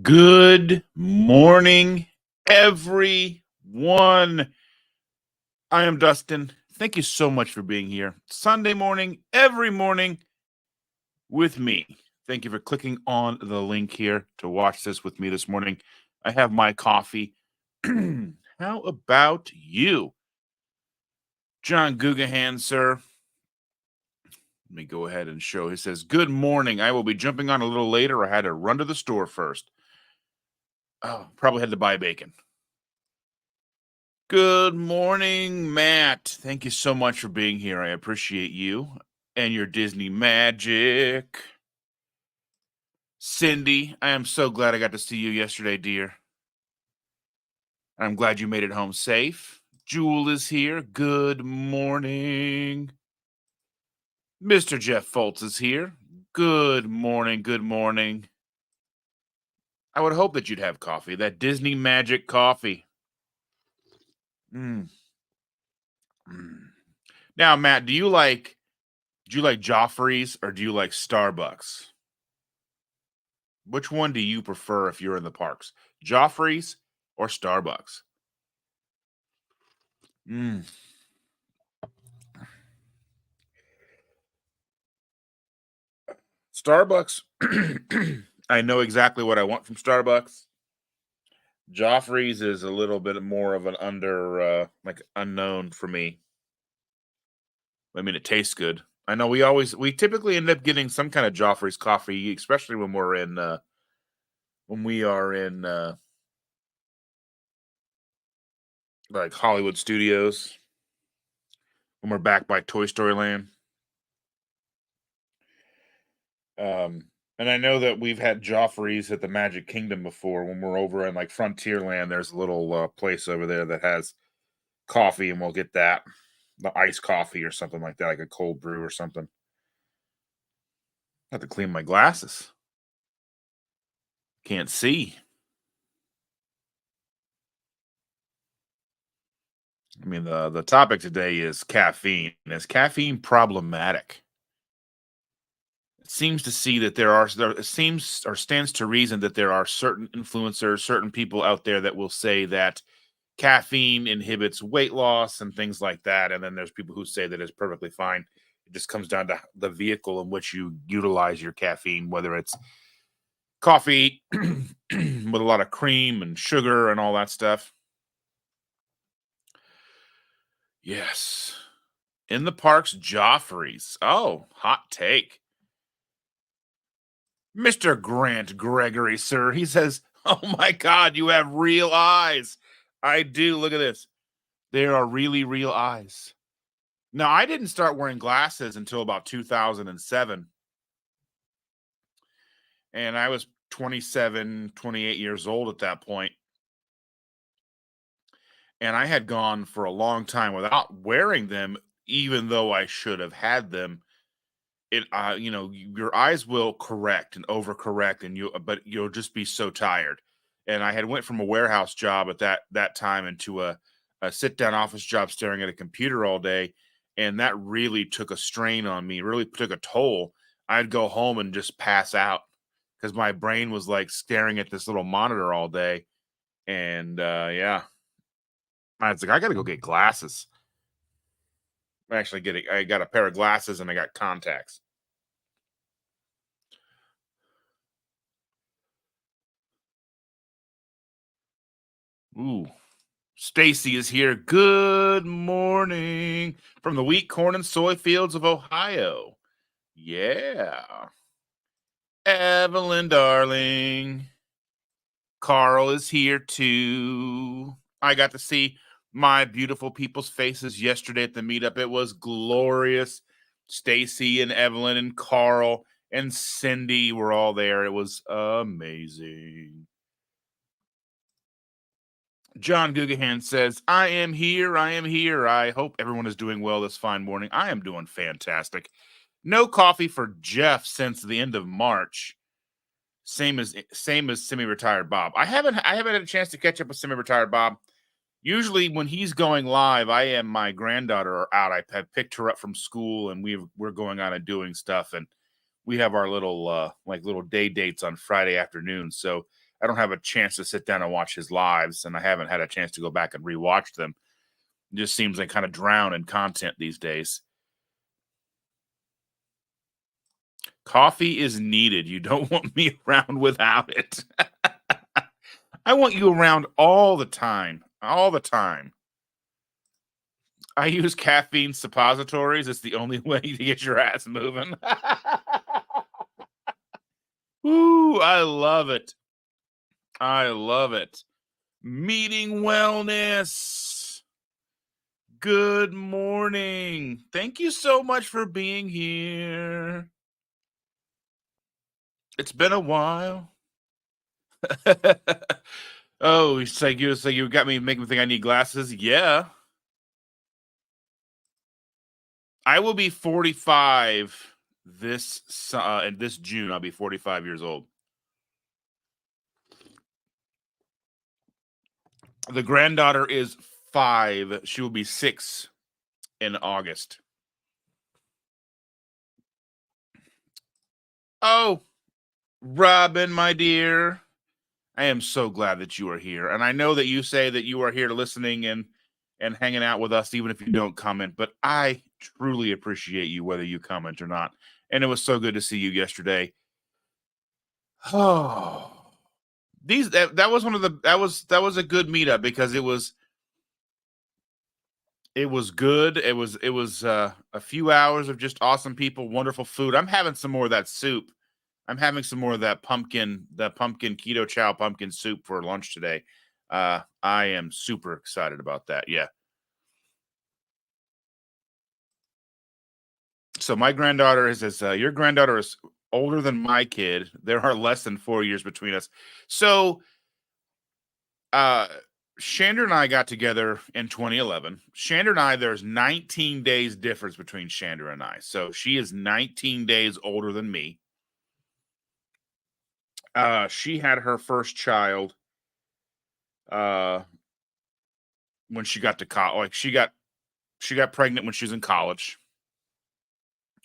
Good morning, everyone. I am Dustin. Thank you so much for being here. Sunday morning, every morning with me. Thank you for clicking on the link here to watch this with me this morning. I have my coffee. How about you? John Gugahan, sir. Let me go ahead and show. He says, "Good morning. I will be jumping on a little later. I had to run to the store first. Oh, probably had to buy bacon." Good morning, Matt. Thank you so much for being here. I appreciate you and your Disney magic. Cindy, I am so glad I got to see you yesterday, dear. I'm glad you made it home safe. Jewel is here. Good morning. Mr. Jeff Foltz is here. Good morning. Good morning. I would hope that you'd have coffee, that Disney magic coffee. Mm. Now, Matt, do you like Joffrey's or do you like Starbucks? Which one do you prefer if you're in the parks? Joffrey's or Starbucks? Mm. Starbucks. I know exactly what I want from Starbucks. Joffrey's is a little bit more of an unknown for me. I mean, it tastes good. I know we typically end up getting some kind of Joffrey's coffee, especially when we are in like Hollywood Studios, when we're back by Toy Story Land. And I know that we've had Joffrey's at the Magic Kingdom before. When we're over in like Frontierland, there's a little place over there that has coffee, and we'll get that, the iced coffee or something like that, like a cold brew or something. I have to clean my glasses. Can't see. I mean, the topic today is caffeine. Is caffeine problematic? It seems to see that it seems or stands to reason that there are certain influencers, certain people out there that will say that caffeine inhibits weight loss and things like that. And then there's people who say that it's perfectly fine. It just comes down to the vehicle in which you utilize your caffeine, whether it's coffee with a lot of cream and sugar and all that stuff. Yes. In the parks, Joffrey's. Oh, hot take. Mr. Grant Gregory, sir. He says, "Oh my God, you have real eyes." I do. Look at this. There are really real eyes. Now, I didn't start wearing glasses until about 2007. And I was 27, 28 years old at that point. And I had gone for a long time without wearing them, even though I should have had them. Your eyes will correct and overcorrect, but you'll just be so tired. And I had went from a warehouse job at that time into a sit down office job staring at a computer all day, and that really took a strain on me, really took a toll. I'd go home and just pass out because my brain was like staring at this little monitor all day. And yeah, I was like, I got to go get glasses. I got a pair of glasses and I got contacts. Ooh. Stacy is here. Good morning from the wheat, corn, and soy fields of Ohio. Yeah. Evelyn, darling. Carl is here too. I got to see my beautiful people's faces yesterday at the meetup. It was glorious. Stacy and Evelyn and Carl and Cindy were all there. It was amazing. John Gugahan says, "I am here. I am here. I hope everyone is doing well this fine morning. I am doing fantastic. No coffee for Jeff since the end of March. Same as semi-retired Bob. I haven't had a chance to catch up with semi-retired Bob. Usually when he's going live, I and my granddaughter are out. I have picked her up from school and we're going on and doing stuff, and we have our little little day dates on Friday afternoon. So I don't have a chance to sit down and watch his lives, and I haven't had a chance to go back and rewatch them. It just seems like kind of drown in content these days. Coffee is needed. You don't want me around without it. I want you around all the time. All the time. I use caffeine suppositories. It's the only way to get your ass moving. Ooh, I love it. I love it. Meeting wellness. Good morning. Thank you so much for being here. It's been a while. Oh, you got me making me think I need glasses. Yeah. I will be 45 in this June. I'll be 45 years old. The granddaughter is 5. She will be 6 in August. Oh, Robin, my dear. I am so glad that you are here. And I know that you say that you are here listening and hanging out with us, even if you don't comment, but I truly appreciate you whether you comment or not. And it was so good to see you yesterday. Oh, that was one of the that was a good meetup because it was good. It was a few hours of just awesome people, wonderful food. I'm having some more of that soup. I'm having some more of the pumpkin keto chow pumpkin soup for lunch today. I am super excited about that. Yeah. So my granddaughter is as your granddaughter is older than my kid. There are less than 4 years between us. So uh Shander and I got together in 2011. Shander and I, there's 19 days difference between Shander and I. So she is 19 days older than me. She had her first child uh when she got to college. Like she got pregnant when she was in college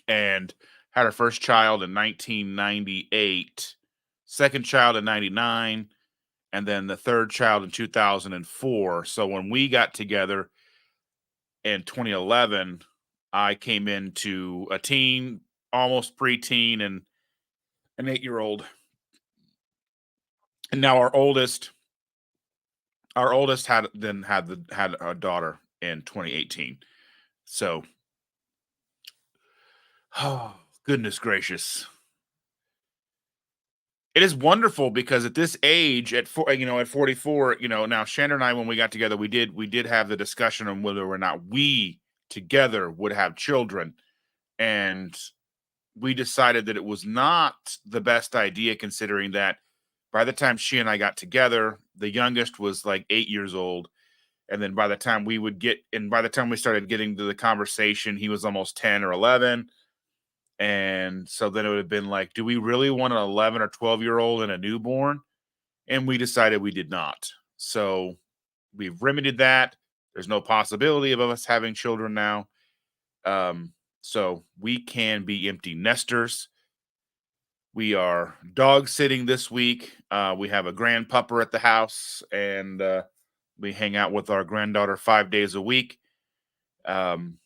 and had her first child in 1998, second child in 99, and then the third child in 2004. So when we got together in 2011, I came into a teen, almost preteen, and an 8-year old. And now our oldest had a daughter in 2018. So, oh, goodness gracious. It is wonderful because at this age, at 44, now Shannon and I, when we got together, we did have the discussion on whether or not we together would have children, and we decided that it was not the best idea, considering that by the time she and I got together, the youngest was like 8 years old, and then by the time we started getting to the conversation, he was almost 10 or 11. And so then it would have been like, do we really want an 11 or 12-year-old and a newborn? And we decided we did not. So we've remedied that. There's no possibility of us having children now. So we can be empty nesters. We are dog sitting this week. We have a grand pupper at the house, and we hang out with our granddaughter 5 days a week. Um,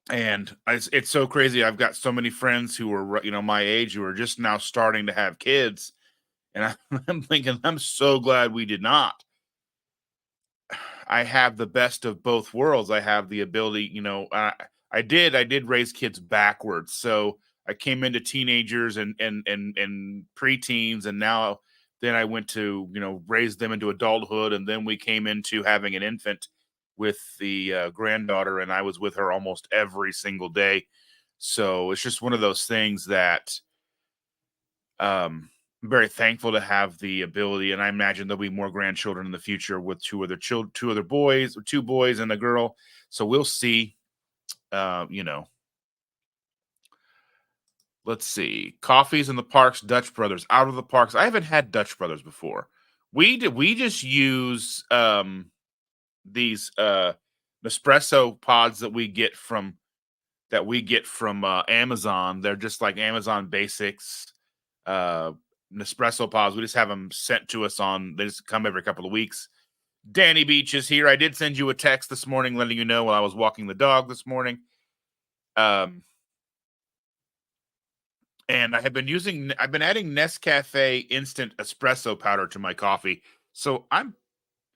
And it's so crazy. I've got so many friends who are, my age, who are just now starting to have kids, and I'm thinking, I'm so glad we did not. I have the best of both worlds. I have the ability, I did raise kids backwards. So I came into teenagers and preteens, and now then I went to, raise them into adulthood, and then we came into having an infant with the granddaughter, and I was with her almost every single day. So it's just one of those things that I'm very thankful to have the ability, and I imagine there'll be more grandchildren in the future with two other boys, or 2 boys and a girl. So we'll see. Uh, you know, let's see. Coffees in the parks, Dutch Brothers, out of the parks. I haven't had Dutch Brothers before. We just use these Nespresso pods that we get from Amazon. They're just like Amazon Basics, uh, Nespresso pods. We just have them sent to us they just come every couple of weeks. Danny Beach is here. I did send you a text this morning letting you know while I was walking the dog this morning. Um, and I've been adding Nescafe instant espresso powder to my coffee. So I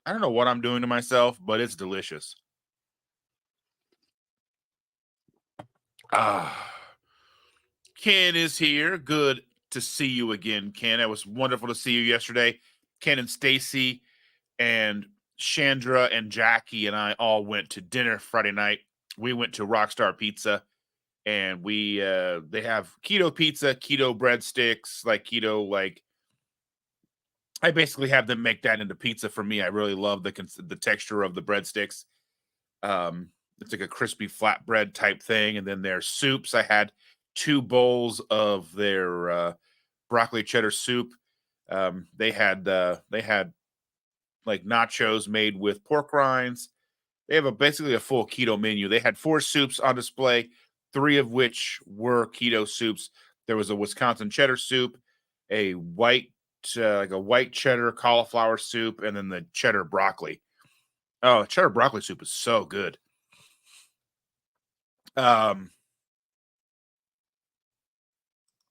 don't know what I'm doing to myself, but it's delicious. Ah, Ken is here. Good to see you again, Ken. It was wonderful to see you yesterday. Ken and Stacy and Chandra and Jackie and I all went to dinner Friday night. We went to Rockstar Pizza, and they have keto pizza, keto breadsticks, like keto, like I basically have them make that into pizza for me. I really love the texture of the breadsticks. It's like a crispy flatbread type thing, and then their soups. I had 2 bowls of their broccoli cheddar soup. They had like nachos made with pork rinds. They have basically a full keto menu. They had 4 soups on display, 3 of which were keto soups. There was a Wisconsin cheddar soup, a white cheddar cauliflower soup, and then the cheddar broccoli. Oh, cheddar broccoli soup is so good. Um,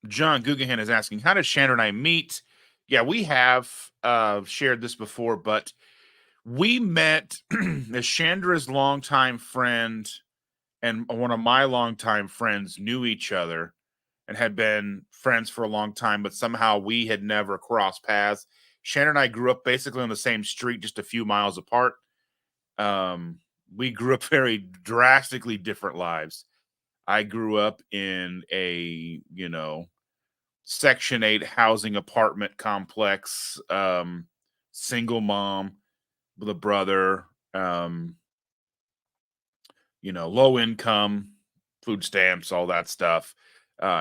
John Guggenheim is asking, how did Shannon and I meet? Yeah, we have shared this before, but we met as Chandra's longtime friend and one of my longtime friends knew each other and had been friends for a long time, but somehow we had never crossed paths. Shannon and I grew up basically on the same street, just a few miles apart. We grew up very drastically different lives. I grew up in a, Section 8 housing apartment complex, single mom with a brother, low income, food stamps, all that stuff.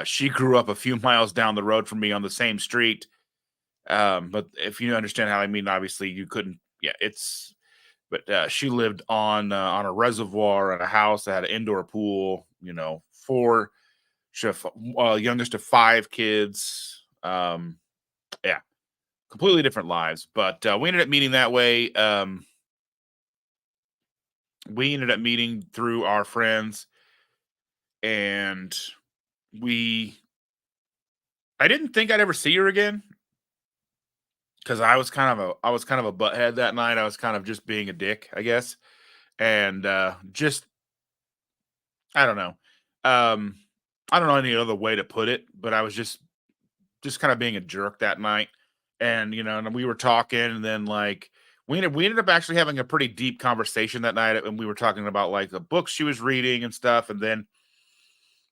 She grew up a few miles down the road from me on the same street. But if you understand how I mean, obviously you couldn't. Yeah, but she lived on a reservoir and a house that had an indoor pool. Youngest of 5 kids. Yeah, completely different lives. But we ended up meeting that way. We ended up meeting through our friends, and we. I didn't think I'd ever see her again because I was kind of a butthead that night. I was kind of just being a dick, I guess, and just I don't know. Um, I don't know any other way to put it, but I was just kind of being a jerk that night. And and we were talking, and then like we ended up actually having a pretty deep conversation that night, and we were talking about like the books she was reading and stuff. And then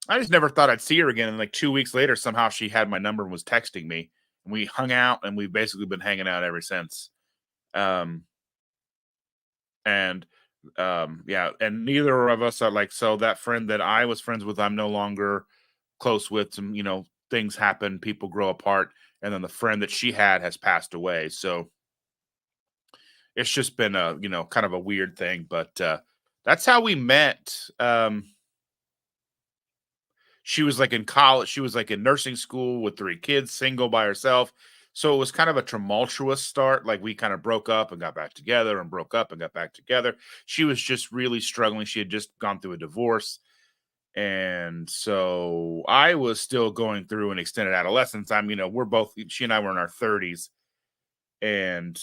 I just never thought I'd see her again. And like 2 weeks later, somehow she had my number and was texting me, and we hung out, and we've basically been hanging out ever since. Um, and yeah, and neither of us are like, so that friend that I was friends with, I'm no longer close with. Some things happen, people grow apart, and then the friend that she had has passed away. So it's just been a kind of a weird thing, but that's how we met. She was like in college, she was like in nursing school with 3 kids, single by herself. So it was kind of a tumultuous start. Like we kind of broke up and got back together, and broke up and got back together. She was just really struggling. She had just gone through a divorce. And so I was still going through an extended adolescence. She and I were in our 30s, and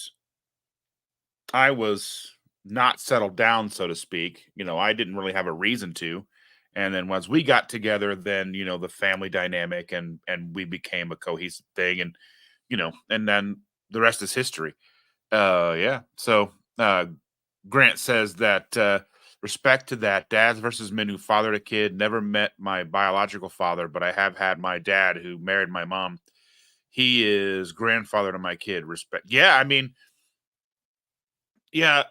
I was not settled down, so to speak. I didn't really have a reason to. And then once we got together, then the family dynamic and we became a cohesive thing, and then the rest is history. Yeah. So Grant says that respect to that, dads versus men who fathered a kid. Never met my biological father, but I have had my dad who married my mom. He is grandfather to my kid. Respect. Yeah, I mean, yeah,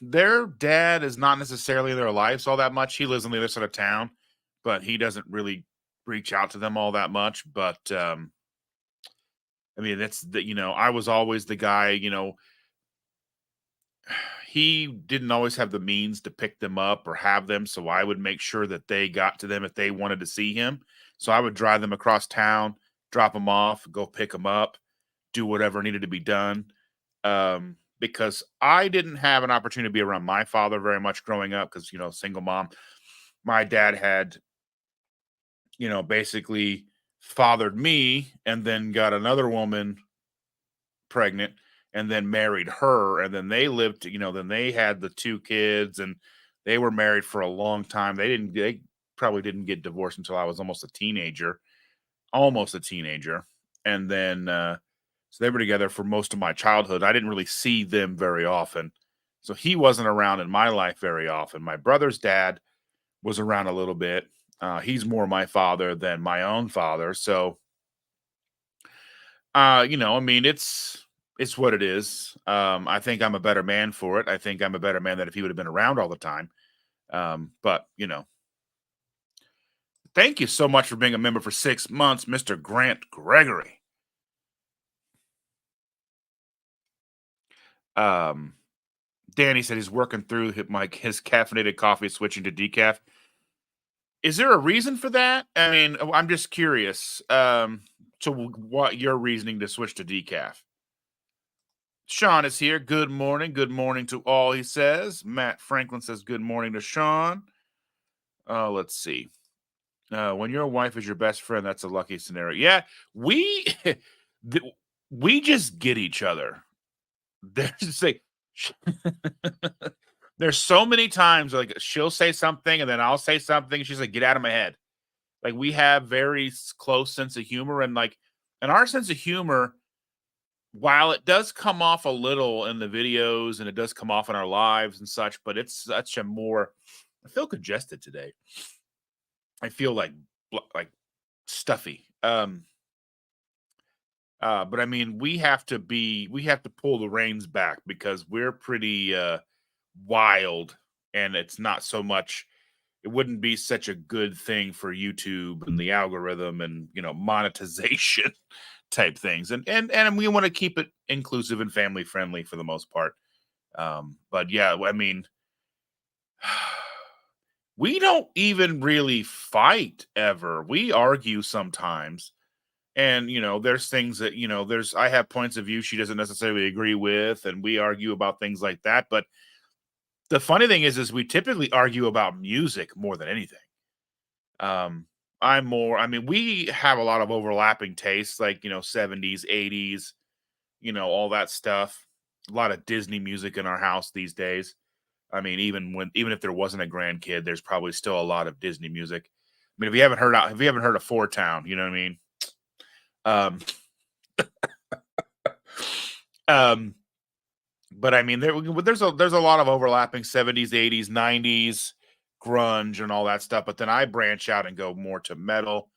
their dad is not necessarily in their lives all that much. He lives on the other side of town, but he doesn't really reach out to them all that much. But I mean, I was always the guy. He didn't always have the means to pick them up or have them, so I would make sure that they got to them if they wanted to see him. So I would drive them across town, drop them off, go pick them up. do whatever needed to be done. Because I didn't have an opportunity to be around my father very much growing up because, single mom. My dad had, basically fathered me and then got another woman pregnant and then married her. And then they lived, then they had the two kids and they were married for a long time. They probably didn't get divorced until I was almost a teenager. And then, so they were together for most of my childhood. I didn't really see them very often. So he wasn't around in my life very often. My brother's dad was around a little bit. He's more my father than my own father. So, I mean, it's what it is. I think I'm a better man for it. I think I'm a better man than if he would have been around all the time. But thank you so much for being a member for 6 months, Mr. Grant Gregory. Um, Danny said he's working through his caffeinated coffee, switching to decaf. Is there a reason for that? I mean, I'm just curious. To what your reasoning to switch to decaf. Sean is here. Good morning. Good morning to all, he says. Matt Franklin says good morning to Sean. Let's see. When your wife is your best friend, that's a lucky scenario. Yeah, we we just get each other. There's just like there's so many times like she'll say something and then I'll say something. She's like, "Get out of my head." Like we have very close sense of humor and our sense of humor, while it does come off a little in the videos and it does come off in our lives and such, but it's such a more. I feel congested today. I feel like stuffy. But I mean, we have to pull the reins back because we're pretty wild, and it's not so much. It wouldn't be such a good thing for YouTube and the algorithm and monetization type things, and we want to keep it inclusive and family friendly for the most part. But yeah, I mean, we don't even really fight ever. We argue sometimes. And there's things that there's I have points of view she doesn't necessarily agree with, and we argue about things like that. But the funny thing is we typically argue about music more than anything. Um, I mean, we have a lot of overlapping tastes, like 70s, 80s, all that stuff. A lot of Disney music in our house these days. I mean, even if there wasn't a grandkid, there's probably still a lot of Disney music. I mean, if you haven't heard of Four Town, you know what I mean? Um, um, but I mean, there's a lot of overlapping 70s, 80s, 90s grunge and all that stuff. But then I branch out and go more to metal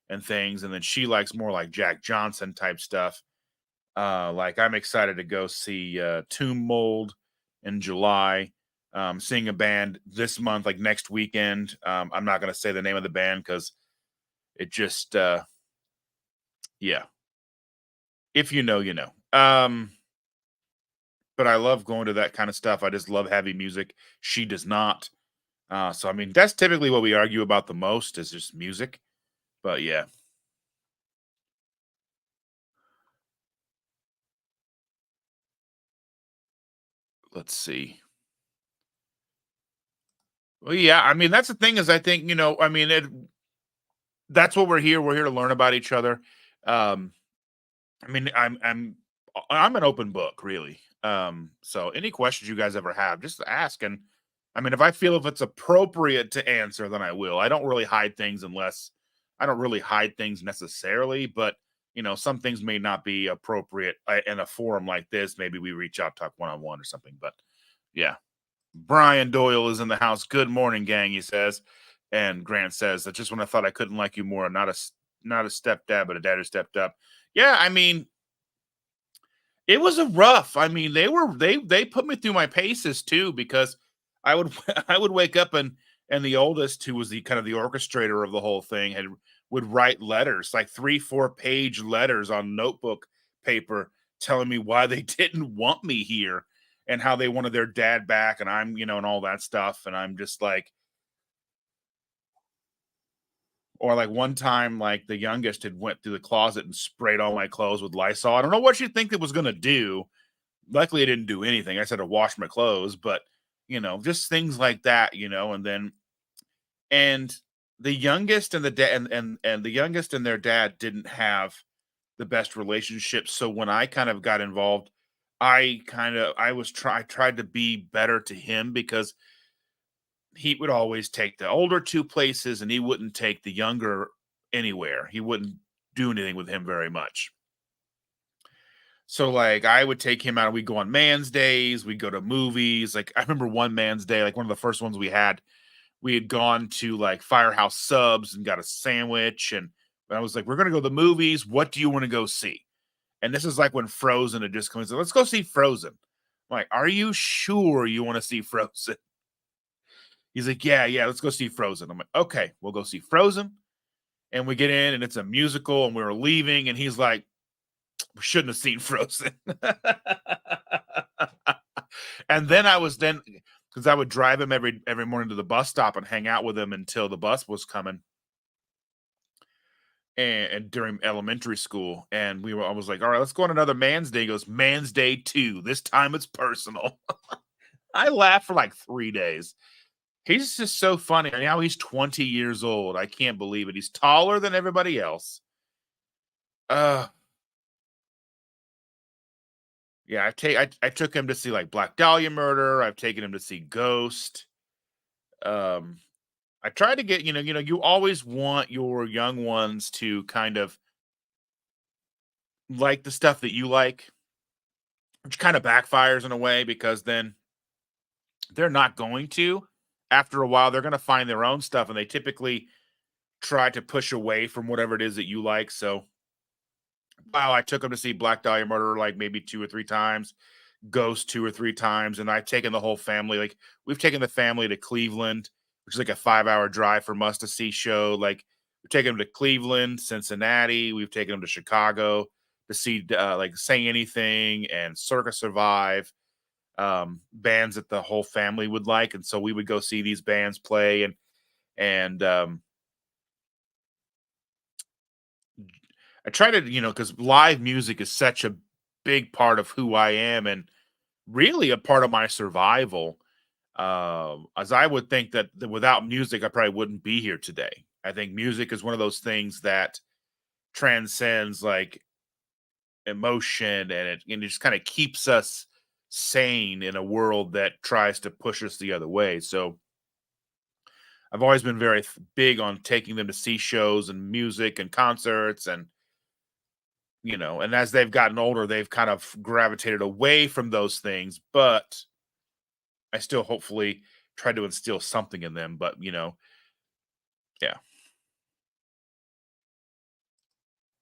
and things, and then she likes more like Jack Johnson type stuff. Like I'm excited to go see Tomb Mold in July. Seeing a band this month, like next weekend. I'm not going to say the name of the band because it just, yeah. If you know, you know. But I love going to that kind of stuff. I just love heavy music. She does not. So I mean, that's typically what we argue about the most is just music. But yeah, let's see. Well, yeah, I mean, that's the thing is I think, I mean, that's what we're here. We're here to learn about each other. Um, I mean, I'm an open book, really. So any questions you guys ever have, just ask. And I mean, if it's appropriate to answer, then I will. I don't really hide things necessarily, but some things may not be appropriate in a forum like this. Maybe we reach out, talk one on one or something. But yeah, Brian Doyle is in the house. Good morning, gang. He says, and Grant says that just when I thought I couldn't like you more, not a stepdad, but a dad who stepped up. Yeah, I mean, it was a rough. I mean, they put me through my paces too because I would I would wake up and the oldest, who was the kind of the orchestrator of the whole thing, would write letters, like 3-4 page letters on notebook paper telling me why they didn't want me here and how they wanted their dad back and I'm, and all that stuff and I'm just like, Or like one time, like the youngest had went through the closet and sprayed all my clothes with Lysol. I don't know what you think it was going to do. Luckily, it didn't do anything. I said to wash my clothes, but just things like that, and the youngest and the dad and the youngest and their dad didn't have the best relationship. So when I kind of got involved, I tried to be better to him because he would always take the older two places and he wouldn't take the younger anywhere. He wouldn't do anything with him very much. So like I would take him out, we'd go on man's days, we'd go to movies. Like I remember one man's day, like one of the first ones we had gone to like Firehouse Subs and got a sandwich. And I was like, we're gonna go to the movies. What do you want to go see? And this is like when Frozen had just come. So let's go see Frozen. I'm like, are you sure you want to see Frozen? He's like, yeah, let's go see Frozen. I'm like, okay, we'll go see Frozen. And we get in and it's a musical and we were leaving. And he's like, we shouldn't have seen Frozen. And then because I would drive him every morning to the bus stop and hang out with him until the bus was coming. And during elementary school, and I was like, all right, let's go on another man's day. He goes, man's day 2. This time it's personal. I laughed for like 3 days. He's just so funny. And now he's 20 years old. I can't believe it. He's taller than everybody else. Yeah, I took him to see like Black Dahlia Murder. I've taken him to see Ghost. Um, I try to get, you always want your young ones to kind of like the stuff that you like, which kind of backfires in a way because then they're not going to. After a while, they're going to find their own stuff, and they typically try to push away from whatever it is that you like. So, wow, I took them to see Black Dahlia Murder like maybe 2 or 3 times, Ghost 2 or 3 times, and I've taken the whole family. Like we've taken the family to Cleveland, which is like a 5-hour drive from us to see show. Like we've taken them to Cleveland, Cincinnati. We've taken them to Chicago to see like Say Anything and Circus Survive, bands that the whole family would like, and so we would go see these bands play, and I try to because live music is such a big part of who I am and really a part of my survival. As I would think that without music, I probably wouldn't be here today. I think music is one of those things that transcends like emotion, and it just kind of keeps us sane in a world that tries to push us the other way. So I've always been very big on taking them to see shows and music and concerts, and as they've gotten older, they've kind of gravitated away from those things, but I still hopefully try to instill something in them. But yeah,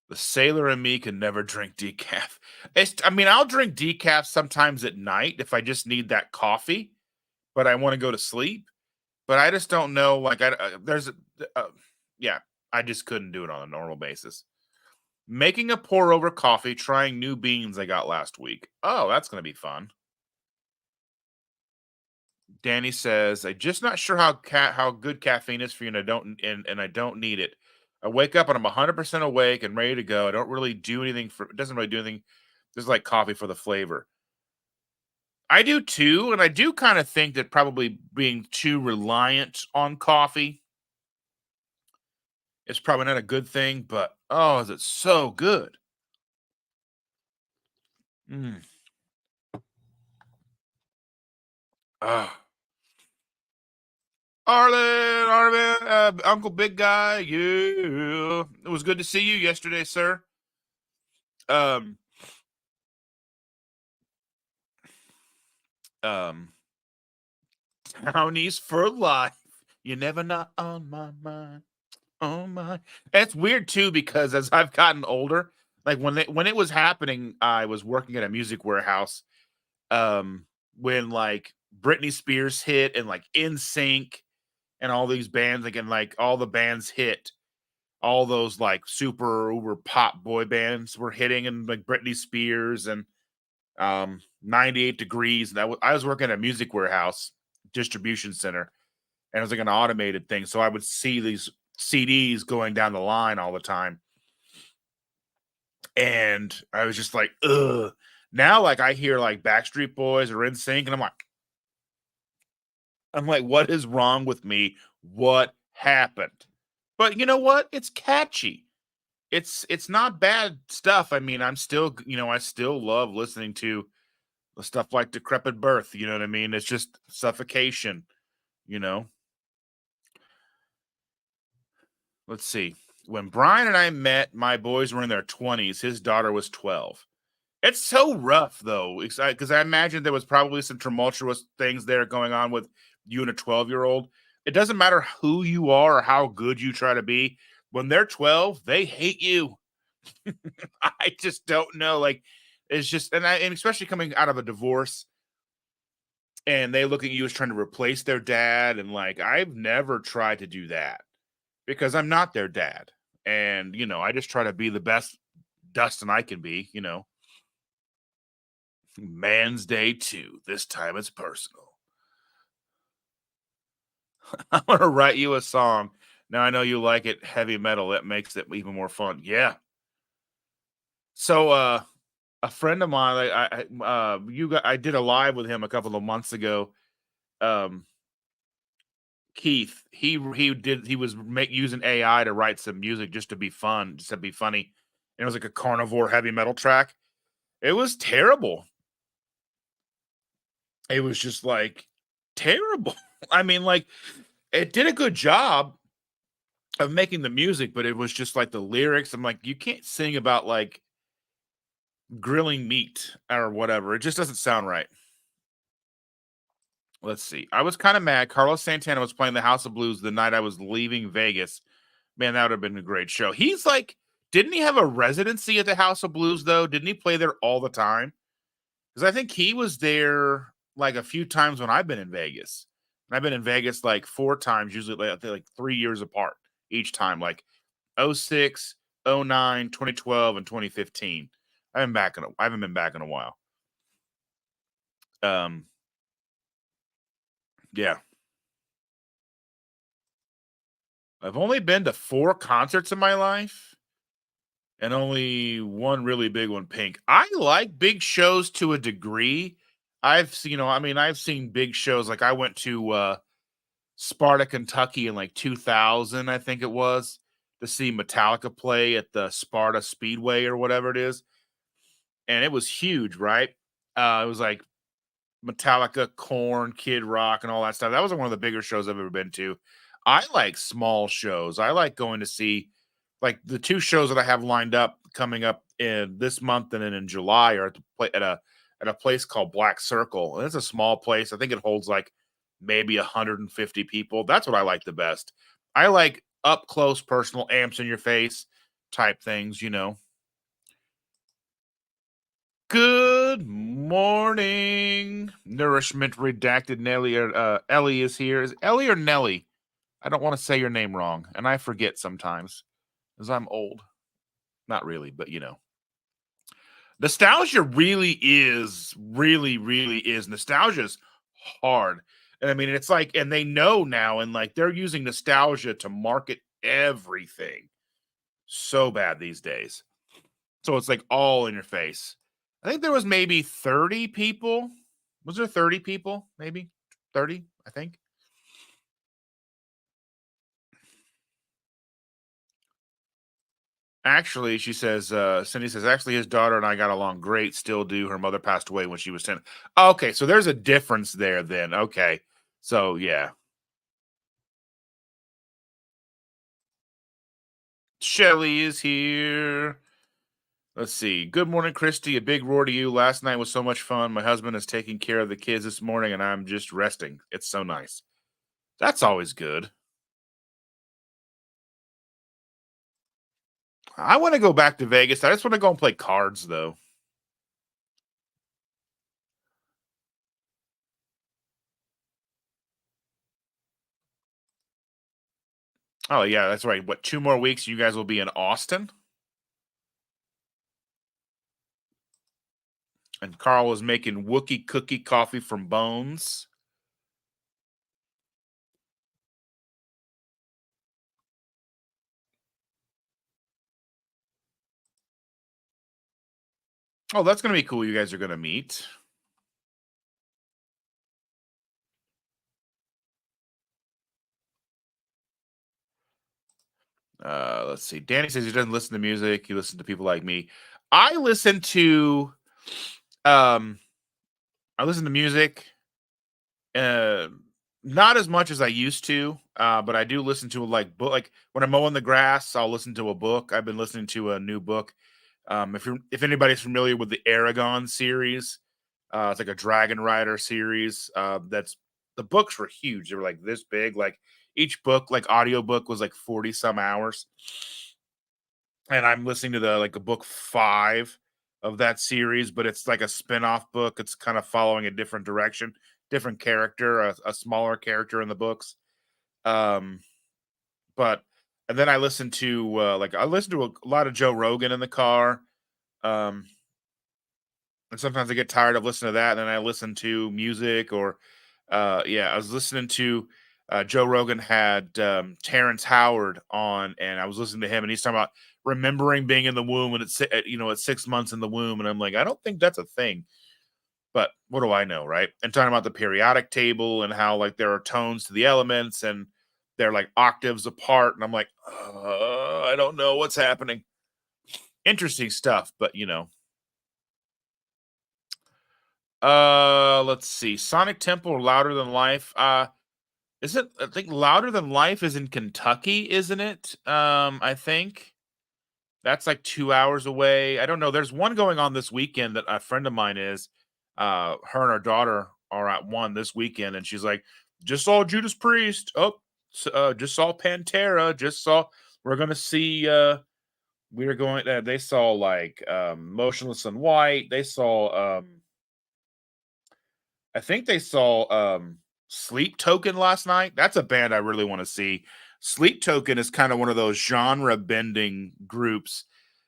the sailor in me can never drink decaf. I mean, I'll drink decaf sometimes at night if I just need that coffee, but I want to go to sleep. But I just don't know. Like, yeah, I just couldn't do it on a normal basis. Making a pour over coffee, trying new beans I got last week. Oh, that's gonna be fun. Danny says, "I'm just not sure how good caffeine is for you, and I don't need it. I wake up and I'm 100% awake and ready to go. I don't really do anything for it doesn't really do anything. Just like coffee for the flavor. I do too, and I do kind of think that probably being too reliant on coffee is probably not a good thing. But oh, is it so good? Mm. Ah. Arlen, Uncle Big Guy, yeah. It was good to see you yesterday, sir. Um, um, Townies for life. You never not on my mind. On my. It's weird too because as I've gotten older, like when it was happening, I was working at a music warehouse. Um, when like Britney Spears hit and like In Sync and all these bands, like and like all the bands hit, all those like super uber pop boy bands were hitting, and like Britney Spears and 98 Degrees. And I was working at a music warehouse distribution center, and it was like an automated thing. So I would see these CDs going down the line all the time. And I was just like, ugh. Now, like I hear like Backstreet Boys or NSYNC, and I'm like, what is wrong with me? What happened? But you know what? It's catchy. It's not bad stuff. I mean, I'm still, I still love listening to the stuff like Decrepit Birth. You know what I mean? It's just suffocation. You know. Let's see. When Brian and I met, my boys were in their 20s. His daughter was 12. It's so rough though, because I imagine there was probably some tumultuous things there going on with you and a 12-year-old. It doesn't matter who you are or how good you try to be. When they're 12, they hate you. I just don't know. Like, it's just, and especially coming out of a divorce, and they look at you as trying to replace their dad, and like, I've never tried to do that because I'm not their dad, and I just try to be the best Dustin I can be. Man's Day 2. This time it's personal. I'm gonna write you a song. Now I know you like it heavy metal. That makes it even more fun. Yeah. So a friend of mine, like, I did a live with him a couple of months ago. Um Keith, he was using AI to write some music just to be fun, just to be funny. And it was like a carnivore heavy metal track. It was terrible. It was just like terrible. I mean, like, it did a good job of making the music, but it was just like the lyrics. I'm like, you can't sing about like grilling meat or whatever. It just doesn't sound right. Let's see. I was kind of mad. Carlos Santana was playing the House of Blues the night I was leaving Vegas. Man, that would have been a great show. He's like, didn't he have a residency at the House of Blues though? Didn't he play there all the time? Because I think he was there like a few times when I've been in Vegas. And I've been in Vegas like 4 times, usually like 3 years apart each time. Like '06, '09, 2012, and 2015. I haven't been back in a while. Um, yeah. I've only been to 4 concerts in my life and only one really big one, Pink. I like big shows to a degree. I've seen big shows. Like I went to Sparta, Kentucky in like 2000, I think it was, to see Metallica play at the Sparta Speedway or whatever it is. And it was huge, right? It was like Metallica, Corn, Kid Rock, and all that stuff. That was one of the bigger shows I've ever been to. I like small shows. I like going to see like the 2 shows that I have lined up coming up in this month and then in July are at a place called Black Circle. And it's a small place. I think it holds like maybe 150 people. That's what I like the best. I like up close, personal, amps in your face type things. Good morning. Nourishment redacted. Ellie is here. Is Ellie or Nelly? I don't want to say your name wrong, and I forget sometimes because I'm old. Not really, but nostalgia really is. Nostalgia's hard. And I mean, it's like, and they know now, and like they're using nostalgia to market everything so bad these days. So it's like all in your face. I think there was maybe 30 people. Was there 30 people? Maybe 30, I think. Actually, she says, Cindy says, actually, his daughter and I got along great, still do. Her mother passed away when she was 10. Okay, so there's a difference there then. Okay. So, yeah. Shelly is here. Let's see. Good morning, Christy. A big roar to you. Last night was so much fun. My husband is taking care of the kids this morning, and I'm just resting. It's so nice. That's always good. I want to go back to Vegas. I just want to go and play cards, though. Oh, yeah, that's right. What, 2 more weeks? You guys will be in Austin? And Carl was making Wookie cookie coffee from Bones. Oh, that's gonna be cool. You guys are gonna meet. Let's see. Danny says he doesn't listen to music. He listens to people like me. I listen to um I listen to music uh not as much as I used to. But I do listen to like book like when I'm mowing the grass, I'll listen to a book. I've been listening to a new book. If anybody's familiar with the Aragon series, it's like a Dragon Rider series. That's the books were huge. They were like this big. Like each book, like audiobook was like 40 some hours. And I'm listening to the like a book 5 of that series, but it's like a spin-off book. It's kind of following a different direction, different character, a smaller character in the books. Um, but and then I listen to a lot of Joe Rogan in the car. Um, and sometimes I get tired of listening to that, and then I listen to music or yeah, I was listening to Joe Rogan had Terrence Howard on, and I was listening to him, and he's talking about remembering being in the womb and at 6 months in the womb, and I'm like, I don't think that's a thing, but what do I know, right? And talking about the periodic table and how like there are tones to the elements and they're like octaves apart, and I'm like, I don't know what's happening. Interesting stuff, but let's see. Sonic Temple or Louder Than Life. Is it I think Louder Than Life is in Kentucky, isn't it? I think that's like 2 hours away. I don't know. There's one going on this weekend that a friend of mine is. Her and her daughter are at one this weekend, and she's like, "Just saw Judas Priest. Oh, just saw Pantera. Just saw. We're gonna see. We're going. They saw like Motionless in White. They saw. I think they saw Sleep Token last night. That's a band I really want to see. Sleep Token is kind of one of those genre bending groups,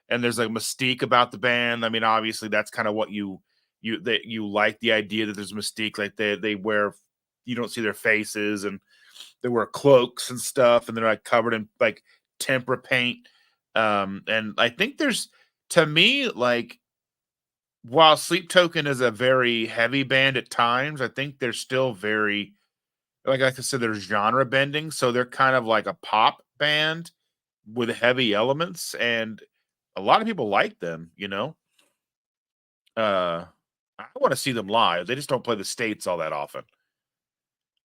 and there's a mystique about the band. I mean, obviously that's kind of what you like the idea that there's mystique. Like they wear, you don't see their faces, and they wear cloaks and stuff, and they're like covered in like tempera paint. And I think there's, to me, like, while Sleep Token is a very heavy band at times, I think they're still very, like I said, they're genre bending. So they're kind of like a pop band with heavy elements, and a lot of people like them. Uh I want to see them live. They just don't play the States all that often.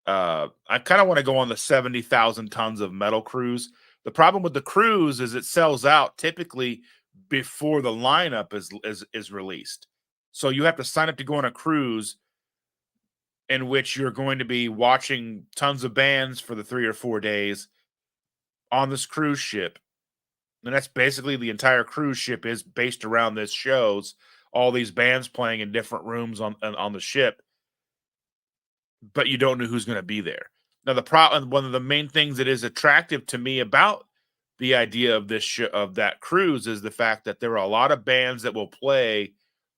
I kind of want to go on the 70,000 tons of metal cruise. The problem with the cruise is it sells out typically before the lineup is released. So you have to sign up to go on a cruise in which you're going to be watching tons of bands for the 3 or 4 days on this cruise ship. And that's basically the entire cruise ship is based around this shows all these bands playing in different rooms on the ship, but you don't know who's going to be there. Now, the problem, one of the main things that is attractive to me about the idea of of that cruise is the fact that there are a lot of bands that will play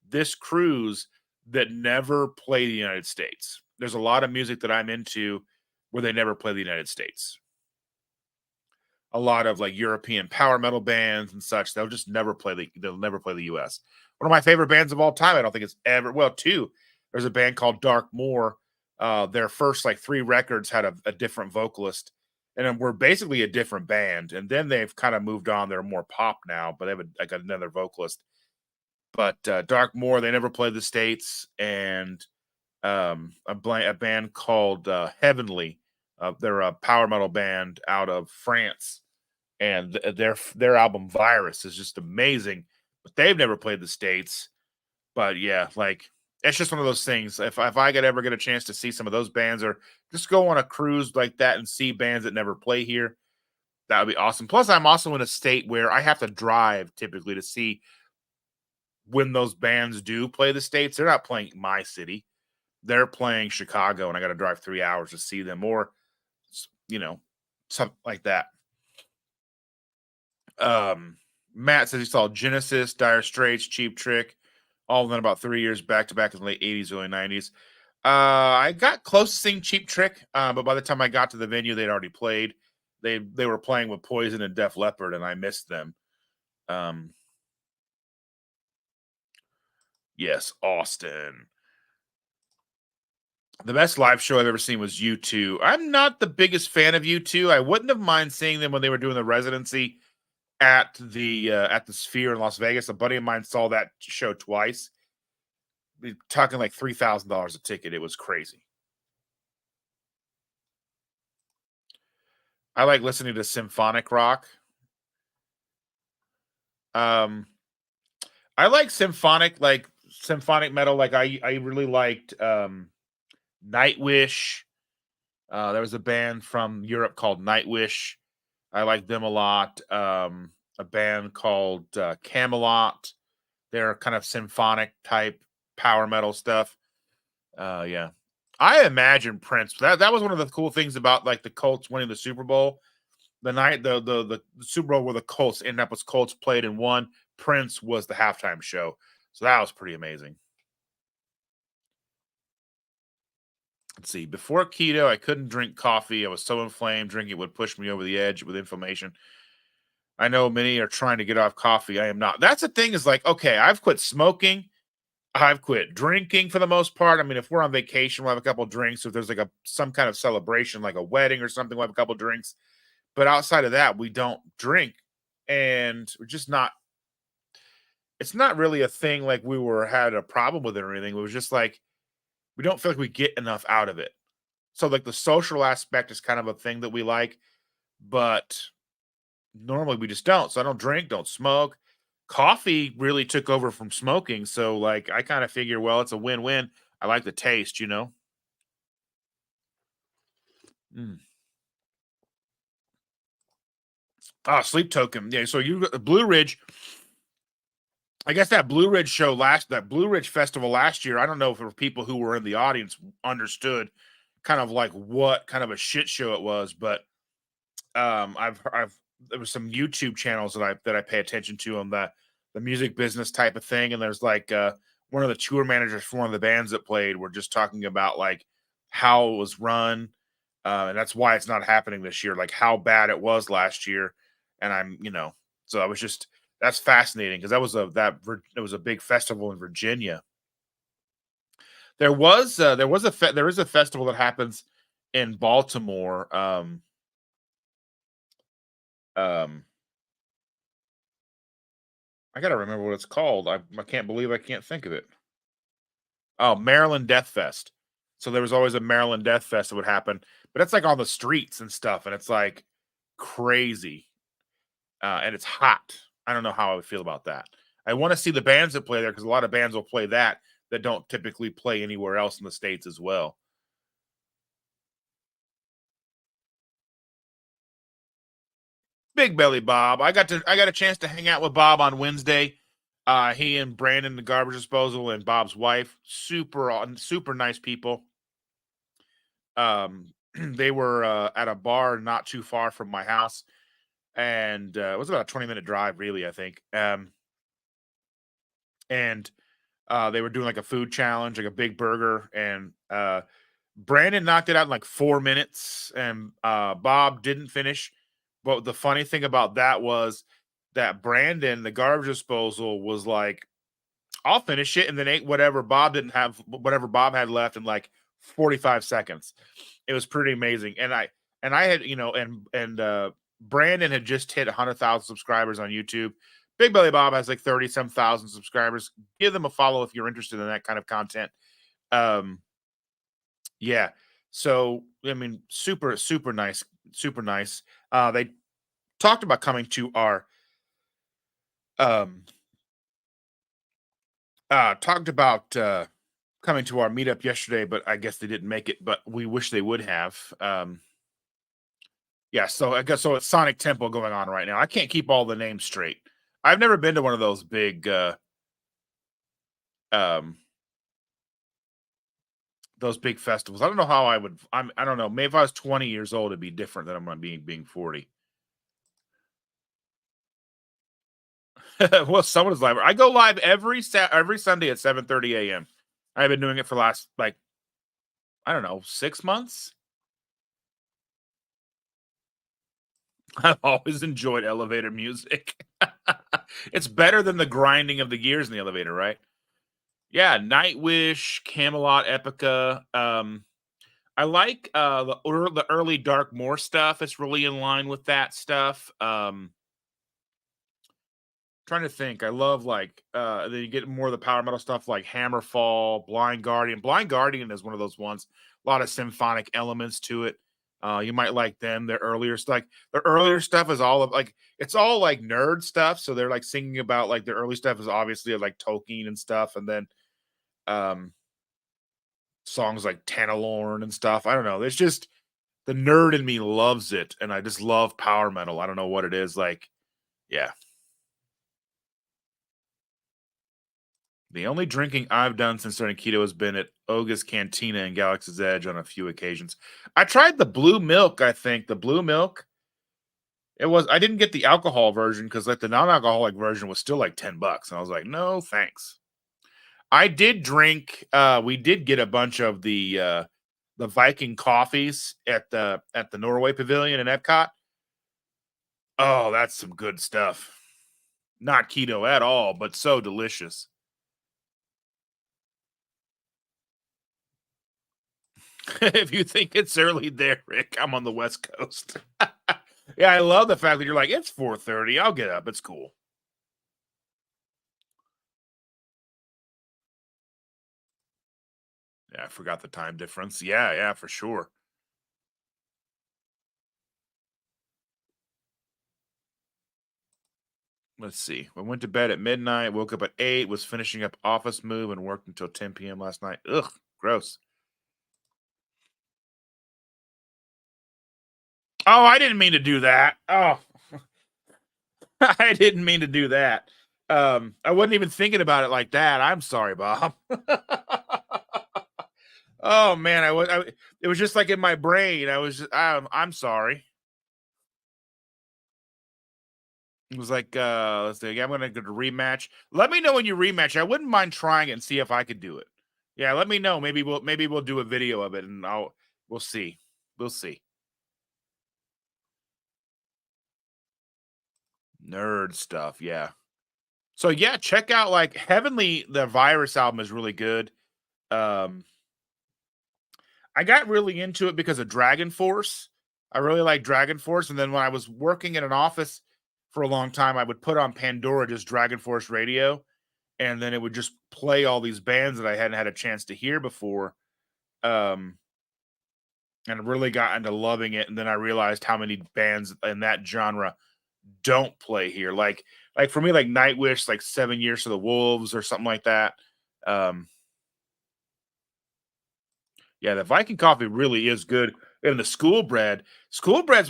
this cruise that never play the United States. There's a lot of music that I'm into where they never play the United States. A lot of like European power metal bands and such, they'll never play the US. One of my favorite bands of all time, I don't think it's ever, well, two. There's a band called Dark Moor. Their first like 3 records had a different vocalist, and then we're basically a different band. And then they've kind of moved on. They're more pop now, but they have like another vocalist. But Dark Moor, they never played the States, and a band called Heavenly. They're a power metal band out of France, and their album Virus is just amazing. But they've never played the States. But yeah, like it's just one of those things. If I could ever get a chance to see some of those bands, or just go on a cruise like that and see bands that never play here, that would be awesome. Plus, I'm also in a state where I have to drive typically to see when those bands do play the States. They're not playing my city. They're playing Chicago, and I got to drive 3 hours to see them, or you know, something like that. Um, Matt says he saw Genesis, Dire Straits, Cheap Trick, all of them about 3 years back to back in the late 80s, early 90s. I got close to seeing Cheap Trick, but by the time I got to the venue, they'd already played. They were playing with Poison and Def Leppard, and I missed them. Um, Yes, Austin. The best live show I've ever seen was U2. I'm not the biggest fan of U2. I wouldn't have mind seeing them when they were doing the residency at the Sphere in Las Vegas. A buddy of mine saw that show twice. We're talking like $3,000 a ticket. It was crazy. I like listening to symphonic rock. Um, I like symphonic metal. Like I really liked Nightwish. There was a band from Europe called Nightwish. I like them a lot. A band called Camelot. They're kind of symphonic type power metal stuff. Yeah. I imagine Prince. That was one of the cool things about like the Colts winning the Super Bowl. The night the Super Bowl where the Colts Indianapolis Colts played and won. Prince was the halftime show. So that was pretty amazing. Let's see. Before keto, I couldn't drink coffee. I was so inflamed. Drinking it would push me over the edge with inflammation. I know many are trying to get off coffee. I am not. That's the thing is like, okay, I've quit smoking. I've quit drinking for the most part. I mean, if we're on vacation, we'll have a couple drinks. If there's like some kind of celebration, like a wedding or something, we'll have a couple drinks. But outside of that, we don't drink. And we're just not, it's not really a thing like we were had a problem with it or anything. It was just like we don't feel like we get enough out of it. So like the social aspect is kind of a thing that we like, but normally we just don't. So I don't drink, don't smoke. Coffee really took over from smoking. So like I kind of figure, well, it's a win-win. I like the taste, you know. Mm. Ah, sleep token. Yeah. So you Blue Ridge. I guess that Blue Ridge Festival last year. I don't know if for people who were in the audience understood kind of like what kind of a shit show it was, but I've there was some YouTube channels that I pay attention to on the music business type of thing, and there's like one of the tour managers for one of the bands that played were just talking about like how it was run, and that's why it's not happening this year, like how bad it was last year, and so I was just that's fascinating because it was a big festival in Virginia. There is a festival that happens in Baltimore. Um, I gotta remember what it's called. I can't believe I can't think of it. Oh, Maryland Death Fest. So there was always a Maryland Death Fest that would happen, but it's like on the streets and stuff, and it's like crazy, and it's hot. I don't know how I would feel about that. I want to see the bands that play there because a lot of bands will play that don't typically play anywhere else in the states as well. Big Belly Bob. I got a chance to hang out with Bob on Wednesday. He and Brandon, the garbage disposal, and Bob's wife, super nice people. They were at a bar not too far from my house, and it was about a 20-minute drive, really, I think. And they were doing like a food challenge, like a big burger, and Brandon knocked it out in like 4 minutes, and Bob didn't finish. But the funny thing about that was that Brandon, the garbage disposal, was like, "I'll finish it," and then ate whatever Bob had left in like 45 seconds. It was pretty amazing, and I had Brandon had just hit 100,000 subscribers on YouTube. Big Belly Bob has like 30 some thousand subscribers. Give them a follow if you're interested in that kind of content. Um, yeah. So I mean, super nice, super nice. They talked about coming to our um talked about coming to our meetup yesterday, but I guess they didn't make it. But we wish they would have. Yeah, so I guess so it's Sonic Temple going on right now. I can't keep all the names straight. I've never been to one of um those big festivals. I don't know how I don't know. Maybe if I was 20 years old it'd be different than I'm gonna be being 40. Well, someone is live. I go live every Sunday at 7:30 a.m. I've been doing it for the last like I don't know, 6 months. I've always enjoyed elevator music. It's better than the grinding of the gears in the elevator, right? Yeah, Nightwish, Camelot Epica. I like the early Dark Moor stuff. It's really in line with that stuff. Trying to think. I love like then you get more of the power metal stuff like Hammerfall, Blind Guardian. Blind Guardian is one of those ones. A lot of symphonic elements to it. You might like them. Their earlier stuff, like their earlier stuff is all of like it's all like nerd stuff. So they're like singing about like their early stuff is obviously like Tolkien and stuff, and then um songs like Tanalorn and stuff. I don't know. It's just the nerd in me loves it, and I just love power metal. I don't know what it is. Like, yeah. The only drinking I've done since starting keto has been at Oga's Cantina and Galaxy's Edge on a few occasions. I tried the blue milk, I think. The blue milk. I didn't get the alcohol version because like the non-alcoholic version was still like $10. And I was like, no, thanks. I did drink we did get a bunch of the Viking coffees at the Norway Pavilion in Epcot. Oh, that's some good stuff. Not keto at all, but so delicious. If you think it's early there, Rick, I'm on the West Coast. Yeah, I love the fact that you're like, it's 4:30. I'll get up. It's cool. Yeah, I forgot the time difference. Yeah, yeah, for sure. Let's see. I went to bed at midnight, woke up at 8, was finishing up office move, and worked until 10 p.m. last night. Ugh, gross. Oh, I didn't mean to do that. Oh, I didn't mean to do that. I wasn't even thinking about it like that. I'm sorry, Bob. Oh man, it was just like in my brain. I'm sorry. It was like, let's see. I'm gonna go to rematch. Let me know when you rematch. I wouldn't mind trying it and see if I could do it. Yeah, let me know. Maybe we'll do a video of it and we'll see. We'll see. Nerd stuff, yeah. So yeah, check out like Heavenly, the Virus album is really good. Um I got really into it because of Dragon Force. I really like Dragon Force, and then when I was working in an office for a long time, I would put on Pandora, just Dragon Force radio, and then it would just play all these bands that I hadn't had a chance to hear before. Um, and really got into loving it. And then I realized how many bands in that genre don't play here. Like for me, like Nightwish, like 7 Years to the Wolves or something like that. Um, Yeah, the Viking coffee really is good. And the school bread's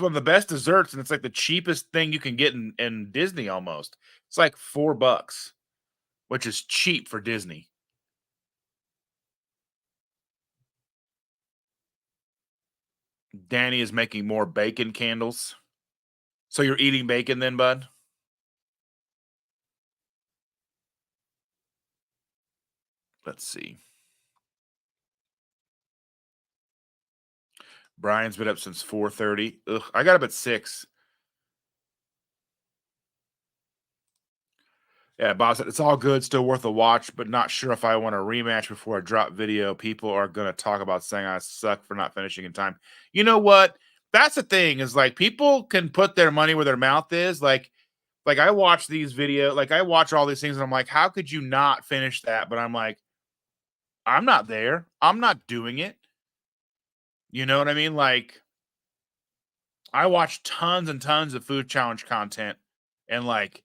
one of the best desserts, and it's like the cheapest thing you can get in Disney almost. It's like $4, which is cheap for Disney. Danny is making more bacon candles. So you're eating bacon then, bud? Let's see. Brian's been up since 4:30. Ugh, I got up at 6. Yeah, Bob said it's all good, still worth a watch, but not sure if I want a rematch before I drop video. People are gonna talk about saying I suck for not finishing in time. You know what? That's the thing, is like people can put their money where their mouth is. Like I watch these videos, like I watch all these things, and I'm like, how could you not finish that? But I'm like, I'm not there. I'm not doing it. You know what I mean? Like I watch tons and tons of food challenge content, and like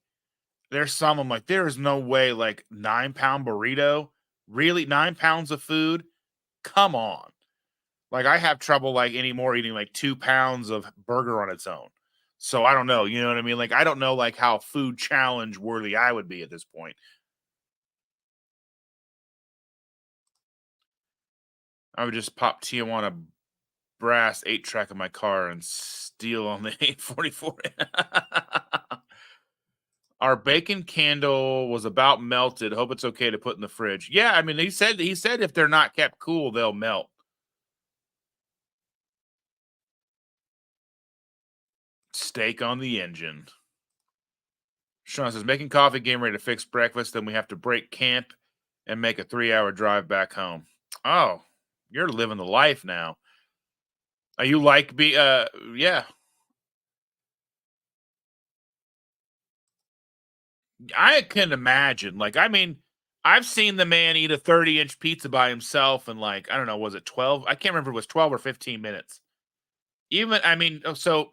there's some I'm like, there is no way, like 9 pound burrito, really 9 pounds of food. Come on. Like I have trouble like anymore eating like 2 pounds of burger on its own. So I don't know. You know what I mean? Like I don't know like how food challenge worthy I would be at this point. I would just pop Tijuana brass 8 track in my car and steal on the 844. Our bacon candle was about melted. Hope it's okay to put in the fridge. Yeah, I mean, he said if they're not kept cool, they'll melt. Steak on the engine. Sean says making coffee, getting ready to fix breakfast. Then we have to break camp and make a 3-hour drive back home. Oh, you're living the life now. Are you like yeah, I can imagine. Like, I mean, I've seen the man eat a 30-inch pizza by himself in like, I don't know, was it 12? I can't remember if it was 12 or 15 minutes. Even I mean, so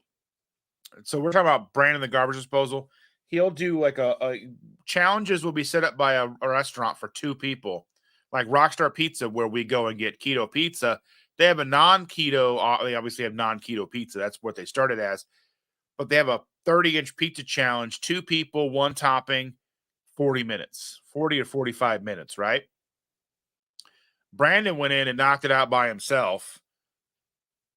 we're talking about Brandon the garbage disposal. He'll do like a challenges will be set up by a restaurant for two people, like Rockstar Pizza, where we go and get keto pizza. They have a non-keto. They obviously have non-keto pizza. That's what they started as, but they have a 30-inch pizza challenge. Two people, one topping, 40 minutes, 40 or 45 minutes. Right? Brandon went in and knocked it out by himself.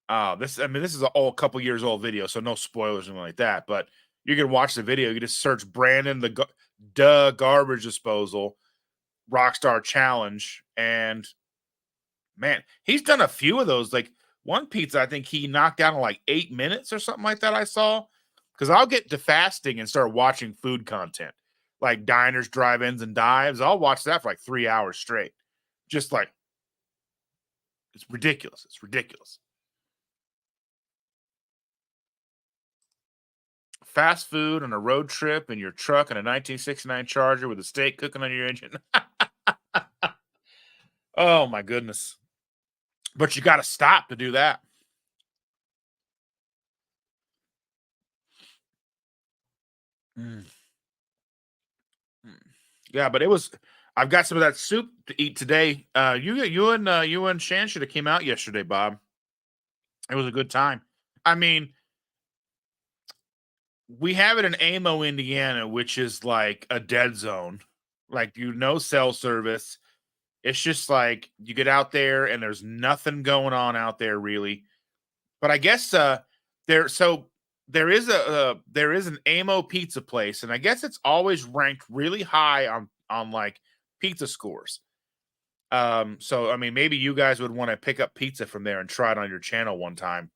I mean, this is a couple years old video, so no spoilers or anything like that. But you can watch the video. You just search Brandon the garbage disposal Rockstar challenge, and man, he's done a few of those. Like one pizza, I think he knocked out in like 8 minutes or something like that. I saw because I'll get to fasting and start watching food content like diners, drive-ins, and dives. I'll watch that for like 3 hours straight. Just like it's ridiculous. It's ridiculous. Fast food on a road trip in your truck in a 1969 Charger with a steak cooking on your engine. Oh my goodness. But you got to stop to do that. Mm, mm. Yeah, but it was I've got some of that soup to eat today. You and Shan should have came out yesterday, Bob. It was a good time. I mean, we have it in Amo, Indiana, which is like a dead zone. Like cell service. It's just like you get out there and there's nothing going on out there really. But I guess there so there is an Amo pizza place, and I guess it's always ranked really high on like pizza scores. So I mean, maybe you guys would want to pick up pizza from there and try it on your channel one time.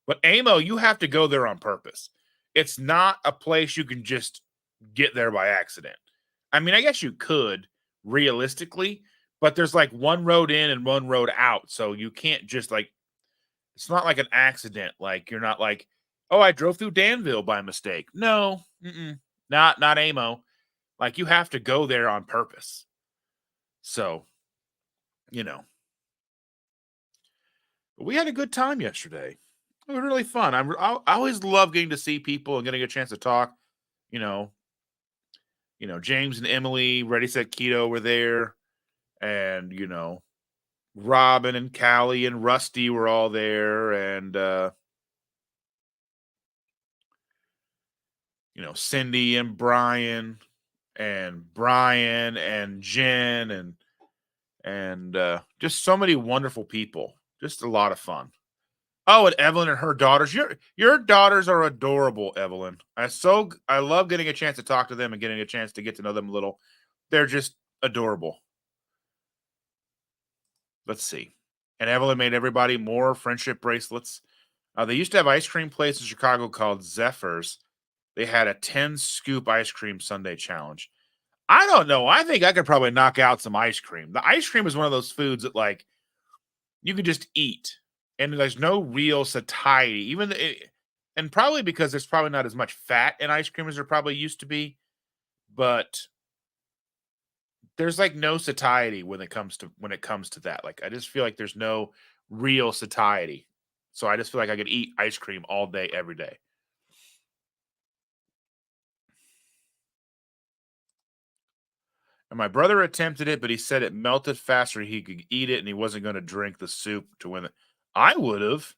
But Amo, you have to go there on purpose. It's not a place you can just get there by accident. I mean, I guess you could realistically, but there's like one road in and one road out, so you can't just like it's not like an accident. Like you're not like, oh, I drove through Danville by mistake. No, not Amo. Like you have to go there on purpose. So you know, but we had a good time yesterday. It was really fun. I always love getting to see people and getting a chance to talk. You know, James and Emily, Ready Set Keto were there, and Robin and Callie and Rusty were all there, and Cindy and Brian and Jen and just so many wonderful people. Just a lot of fun. Oh, and Evelyn and her daughters. Your daughters are adorable, Evelyn. I love getting a chance to talk to them and getting a chance to get to know them a little. They're just adorable. Let's see. And Evelyn made everybody more friendship bracelets. They used to have ice cream place in Chicago called Zephyrs. They had a 10 scoop ice cream sundae challenge. I don't know. I think I could probably knock out some ice cream. The ice cream is one of those foods that like you could just eat, and there's no real satiety. And probably because there's probably not as much fat in ice cream as there probably used to be, but there's like no satiety when it comes to that. Like I just feel like there's no real satiety. So I just feel like I could eat ice cream all day, every day. And my brother attempted it, but he said it melted faster. He could eat it, and he wasn't going to drink the soup to win it. I would have.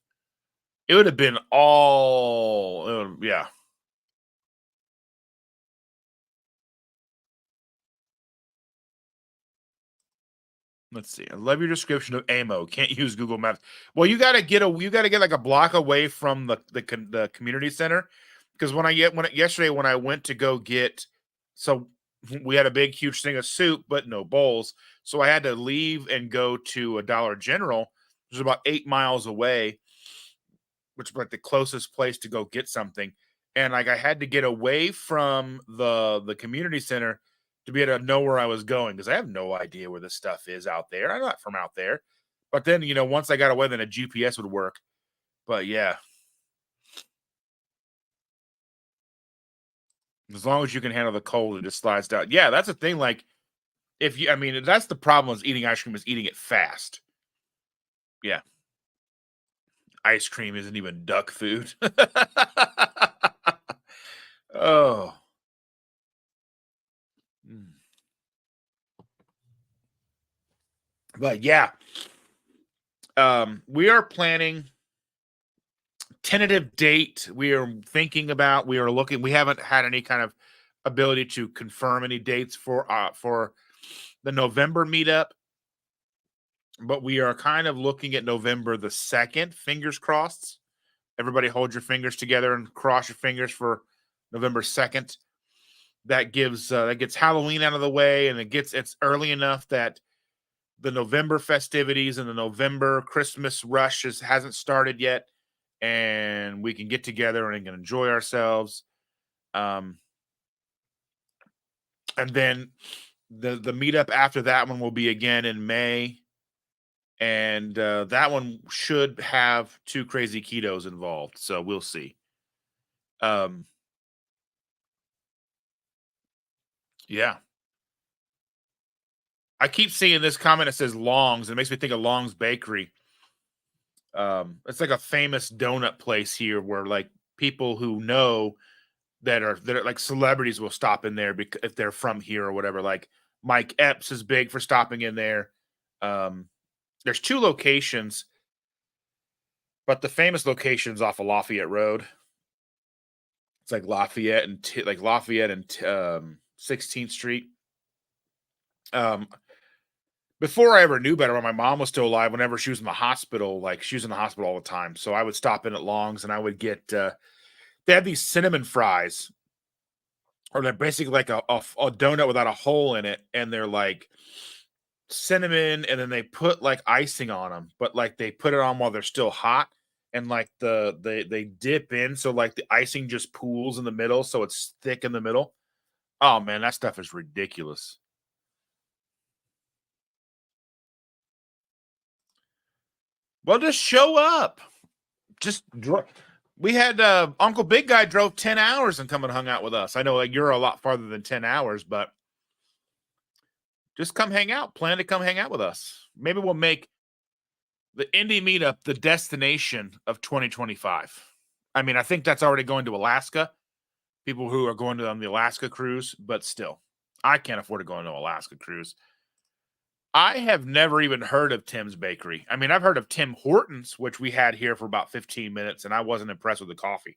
It would have been all, yeah. Let's see. I love your description of Amo. Can't use Google Maps. Well, you got to get like a block away from the community center because yesterday when I went to go get so we had a big huge thing of soup but no bowls, so I had to leave and go to a Dollar General, which is about 8 miles away, which was like the closest place to go get something, and like I had to get away from the community center to be able to know where I was going because I have no idea where this stuff is out there. I'm not from out there. But then, once I got away, then a GPS would work. But yeah, as long as you can handle the cold, it just slides down. Yeah, that's the thing. Like, I mean, that's the problem with eating ice cream is eating it fast. Yeah, ice cream isn't even duck food. Oh. Mm. But yeah, we are planning tentative date. We are thinking about. We are looking. We haven't had any kind of ability to confirm any dates for the November meetup, but we are kind of looking at November the 2nd. Fingers crossed. Everybody hold your fingers together and cross your fingers for November 2nd. That gets Halloween out of the way, and it's early enough that the November festivities and the November Christmas rush hasn't started yet, and we can get together and can enjoy ourselves. Um, and then the meetup after that one will be again in May, and that one should have two crazy ketos involved. So we'll see. Um, yeah, I keep seeing this comment that says Longs. It makes me think of Long's Bakery. It's like a famous donut place here where like people who know that are like celebrities will stop in there because if they're from here or whatever. Like Mike Epps is big for stopping in there. Um, there's two locations, but the famous location's off of Lafayette Road. It's like Lafayette and 16th Street. Um, before I ever knew better, when my mom was still alive, whenever she was in the hospital, like she was in the hospital all the time, so I would stop in at Long's and I would get. They have these cinnamon fries, or they're basically like a donut without a hole in it, and they're like cinnamon, and then they put like icing on them, but like they put it on while they're still hot, and like they dip in, so like the icing just pools in the middle, so it's thick in the middle. Oh man, that stuff is ridiculous. Well, just show up. Just we had Uncle Big Guy drove 10 hours and come and hung out with us. I know like you're a lot farther than 10 hours, but just come hang out. Plan to come hang out with us. Maybe we'll make the indie meetup the destination of 2025. I mean, I think that's already going to Alaska. People who are going to on the Alaska cruise, but still, I can't afford to go on an Alaska cruise. I have never even heard of Tim's Bakery. I mean, I've heard of Tim Hortons, which we had here for about 15 minutes, and I wasn't impressed with the coffee.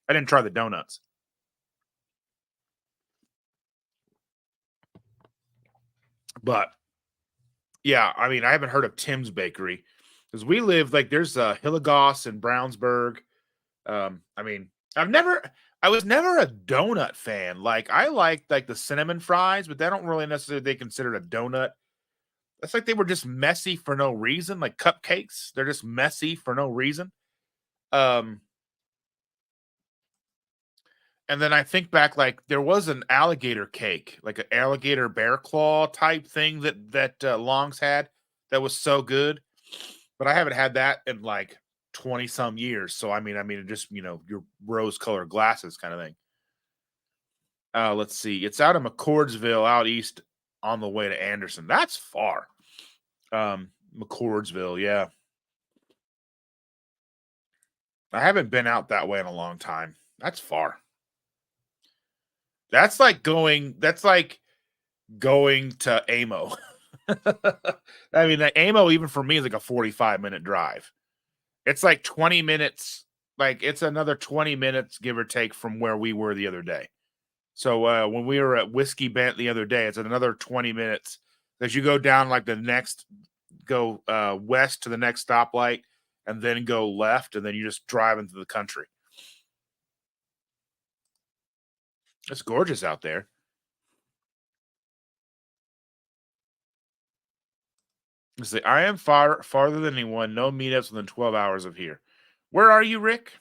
I didn't try the donuts. But yeah, I mean, I haven't heard of Tim's Bakery because we live like there's Hilligoss and Brownsburg. I mean, I was never a donut fan. Like I liked like the cinnamon fries, but they don't really necessarily they considered a donut. It's like they were just messy for no reason, like cupcakes. They're just messy for no reason. Um, and then I think back, like there was an alligator cake, like an alligator bear claw type thing that Longs had that was so good, but I haven't had that in like 20 some years. So I mean, it just your rose colored glasses kind of thing. Let's see, it's out of McCordsville, out east on the way to Anderson. That's far. McCordsville, yeah. I haven't been out that way in a long time. That's far. That's like going to Amo. I mean, the Amo even for me is like a 45-minute drive. It's like 20 minutes, like it's another 20 minutes give or take from where we were the other day. So when we were at Whiskey Bent the other day, it's another 20 minutes as you go down like the next go west to the next stoplight and then go left and then you just drive into the country. It's gorgeous out there. Let's see. I am farther than anyone. No meetups within 12 hours of here. Where are you, Rick?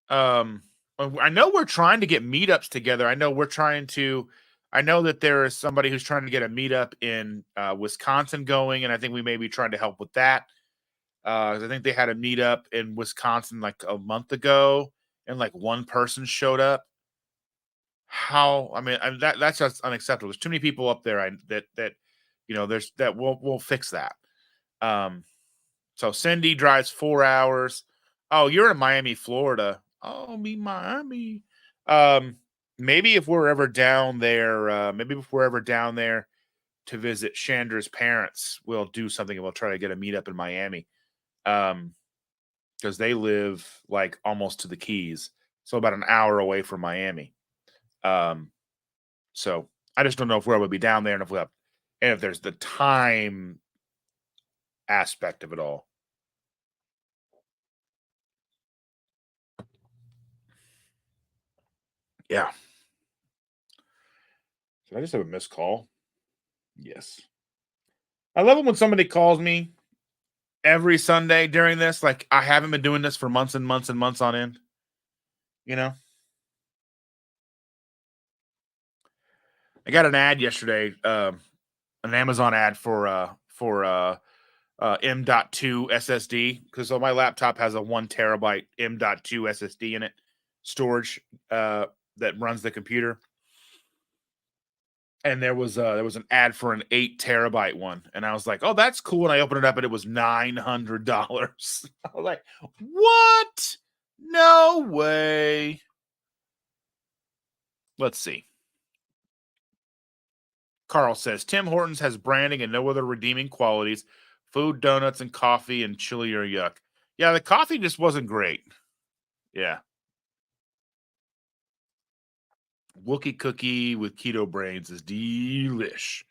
Um, I know we're trying to get meetups together. I know that there is somebody who's trying to get a meetup in Wisconsin going, and I think we may be trying to help with that. 'Cause I think they had a meetup in Wisconsin like a month ago, and like one person showed up. How? I mean, that's just unacceptable. There's too many people up there. There's that we'll fix that. Um, so Cindy drives 4 hours. Oh, you're in Miami, Florida. Oh, me, Miami. Um, maybe if we're ever down there, to visit Chandra's parents, we'll do something and we'll try to get a meetup in Miami. Because they live like almost to the Keys, so about an hour away from Miami. Um, so I just don't know if we're able to be down there and if there's the time aspect of it all. Yeah. Did I just have a missed call? Yes. I love it when somebody calls me every Sunday during this. Like I haven't been doing this for months and months and months on end. You know, I got an ad yesterday, an Amazon ad for M.2 SSD because my laptop has a 1 terabyte M.2 SSD in it, storage that runs the computer. And there was an ad for an 8 terabyte one, and I was like, "Oh, that's cool." And I opened it up, and it was $900. I was like, "What? No way!" Let's see. Carl says Tim Hortons has branding and no other redeeming qualities. Food, donuts, and coffee, and chili are yuck. Yeah, the coffee just wasn't great. Yeah, Wookie cookie with keto brains is delish.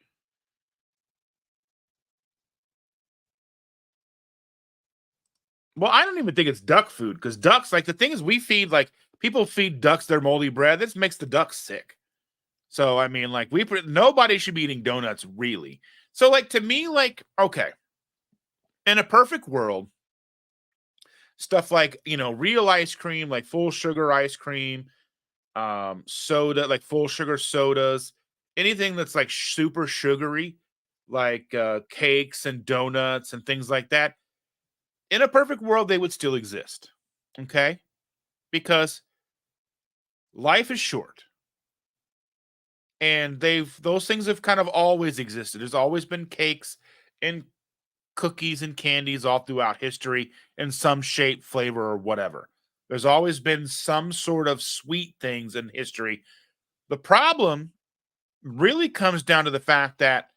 Well, I don't even think it's duck food because ducks, like the thing is, we feed like people feed ducks their moldy bread. This makes the ducks sick. So I mean, like nobody should be eating donuts really. So like to me, like okay, in a perfect world, stuff like real ice cream, like full sugar ice cream, soda, like full sugar sodas, anything that's like super sugary, like cakes and donuts and things like that. In a perfect world, they would still exist. Okay, because life is short and those things have kind of always existed. There's always been cakes and cookies and candies all throughout history in some shape, flavor, or whatever. There's always been some sort of sweet things in history. The problem really comes down to the fact that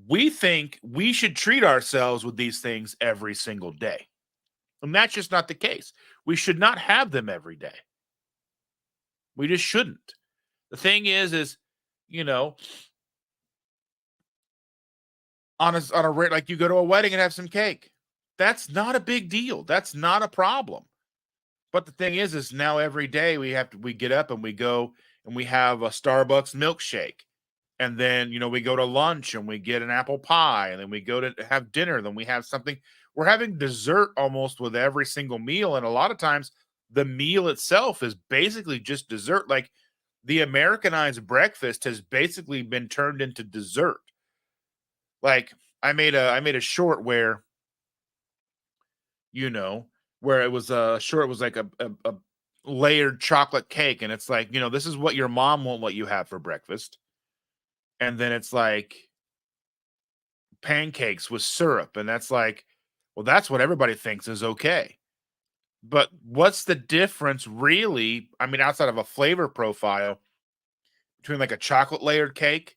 we think we should treat ourselves with these things every single day. And that's just not the case. We should not have them every day. We just shouldn't. The thing is, you know, on a rate like you go to a wedding and have some cake. That's not a big deal. That's not a problem. But the thing is now every day we get up and we go and we have a Starbucks milkshake. And then, we go to lunch and we get an apple pie, and then we go to have dinner, then we have something. We're having dessert almost with every single meal. And a lot of times the meal itself is basically just dessert. Like the Americanized breakfast has basically been turned into dessert. Like I made a short you know, where it was a short, it was like a layered chocolate cake, and it's like, this is what your mom won't let you have for breakfast. And then it's like pancakes with syrup, and that's like, well, that's what everybody thinks is okay. But what's the difference really? I mean, outside of a flavor profile between like a chocolate layered cake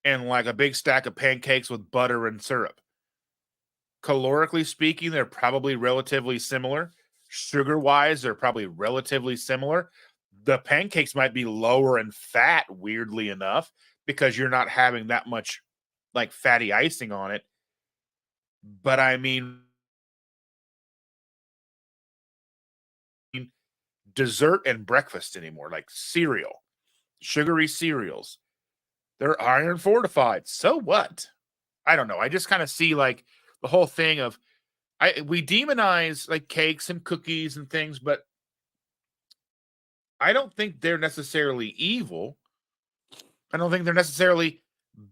and like a big stack of pancakes with butter and syrup. Calorically speaking, they're probably relatively similar. Sugar wise, they're probably relatively similar. The pancakes might be lower in fat, weirdly enough, because you're not having that much like fatty icing on it. But I mean, dessert and breakfast anymore, like cereal, sugary cereals, they're iron fortified. So what? I don't know. I just kind of see like the whole thing of we demonize like cakes and cookies and things, but I don't think they're necessarily evil. I don't think they're necessarily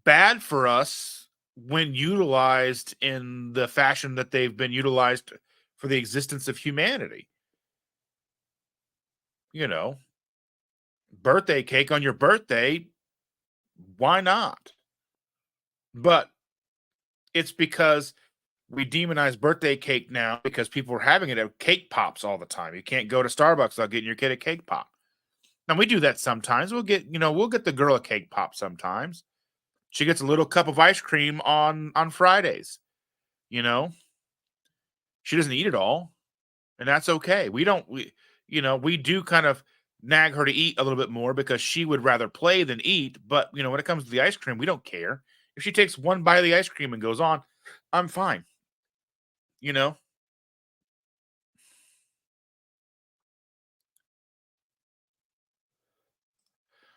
bad for us when utilized in the fashion that they've been utilized for the existence of humanity. You know, birthday cake on your birthday, why not? But it's because we demonize birthday cake now because people are having it at cake pops all the time. You can't go to Starbucks without getting your kid a cake pop. And we do that sometimes. We'll get the girl a cake pop sometimes. She gets a little cup of ice cream on Fridays, you know. She doesn't eat it all, and that's okay. We do kind of nag her to eat a little bit more because she would rather play than eat, but when it comes to the ice cream, we don't care. If she takes one bite of the ice cream and goes on, I'm fine, you know.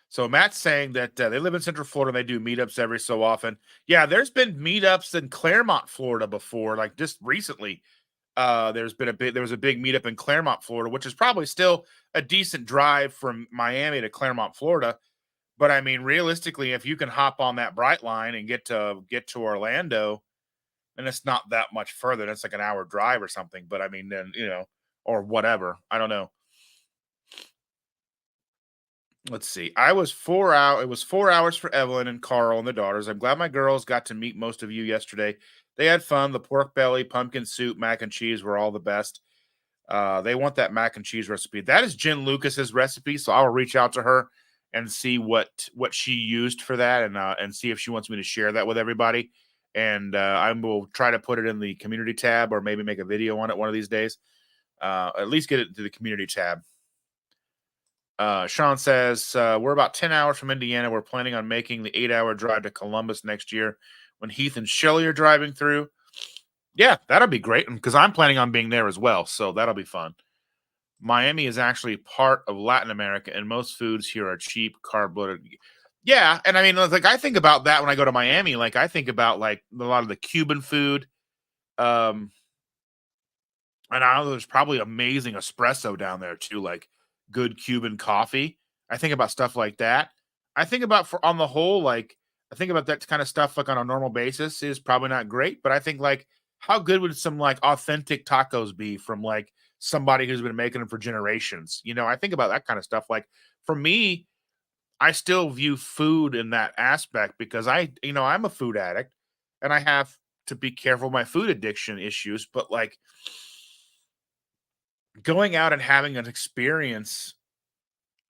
So Matt's saying that they live in Central Florida and they do meetups every so often. Yeah, there's been meetups in Claremont, Florida before, like just recently. There was a big meetup in Claremont, Florida, which is probably still a decent drive from Miami to Claremont, Florida. But I mean, realistically, if you can hop on that bright line and get to Orlando, and it's not that much further, that's like an hour drive or something. But I mean, then or whatever. I don't know. Let's see. I was 4 hours. It was 4 hours for Evelyn and Carl and the daughters. I'm glad my girls got to meet most of you yesterday. They had fun. The pork belly, pumpkin soup, mac and cheese were all the best. They want that mac and cheese recipe. That is Jen Lucas's recipe, so I'll reach out to her and see what she used for that, and see if she wants me to share that with everybody. And I will try to put it in the community tab, or maybe make a video on it one of these days. At least get it to the community tab. Sean says, we're about 10 hours from Indiana. We're planning on making the 8-hour drive to Columbus next year when Heath and Shelly are driving through. Yeah, that'll be great because I'm planning on being there as well. So that'll be fun. Miami is actually part of Latin America, and most foods here are cheap, carb loaded. Yeah, and I mean, like I think about that when I go to Miami. Like I think about like a lot of the Cuban food. Um, and I know there's probably amazing espresso down there too, like good Cuban coffee. I think about stuff like that. I think about for on the whole, like I think about that kind of stuff like on a normal basis is probably not great, but I think like how good would some like authentic tacos be from like somebody who's been making them for generations? I think about that kind of stuff. Like for me, I still view food in that aspect because I'm a food addict and I have to be careful of my food addiction issues, but like going out and having an experience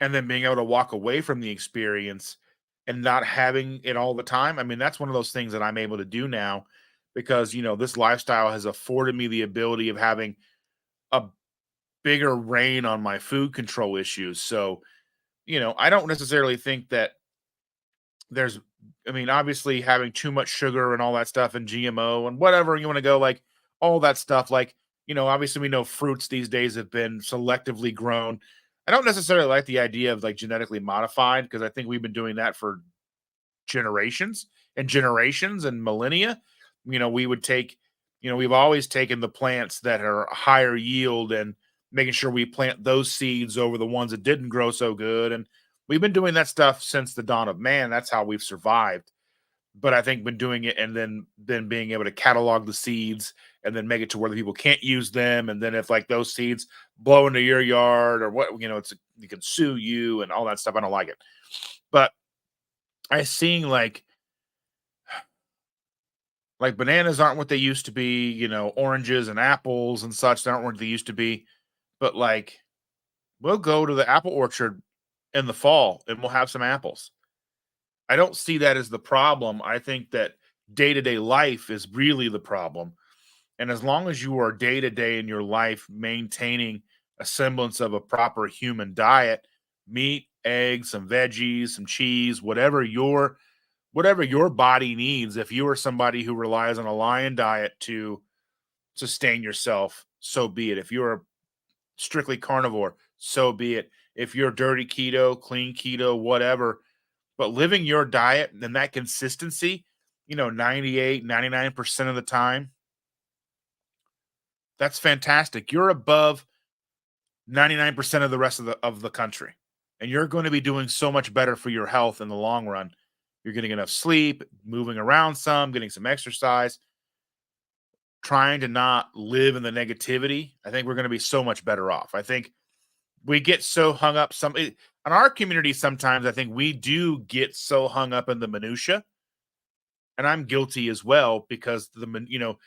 and then being able to walk away from the experience and not having it all the time. I mean, that's one of those things that I'm able to do now because, this lifestyle has afforded me the ability of having a bigger reign on my food control issues. So, I don't necessarily think that there's, I mean, obviously having too much sugar and all that stuff and GMO and whatever you want to go, like all that stuff, like, obviously we know fruits these days have been selectively grown. I don't necessarily like the idea of like genetically modified because I think we've been doing that for generations and generations and millennia. We would take, we've always taken the plants that are higher yield and making sure we plant those seeds over the ones that didn't grow so good. And we've been doing that stuff since the dawn of man. That's how we've survived. But I think been doing it and then being able to catalog the seeds and then make it to where the people can't use them. And then if like those seeds blow into your yard or what, you can sue you and all that stuff. I don't like it. But I seeing like bananas aren't what they used to be, oranges and apples and such aren't what they used to be. But like we'll go to the apple orchard in the fall and we'll have some apples. I don't see that as the problem. I think that day-to-day life is really the problem. And as long as you are day to day in your life maintaining a semblance of a proper human diet, meat, eggs, some veggies, some cheese, whatever your body needs, if you are somebody who relies on a lion diet to sustain yourself, so be it. If you're strictly carnivore, so be it. If you're dirty keto, clean keto, whatever, but living your diet and that consistency, 98, 99% of the time, that's fantastic. You're above 99% of the rest of the country. and you're going to be doing so much better for your health in the long run. You're getting enough sleep, moving around some, getting some exercise, trying to not live in the negativity. I think we're going to be so much better off. I think we get so hung up in our community sometimes. I think we do get so hung up in the minutia, and I'm guilty as well because the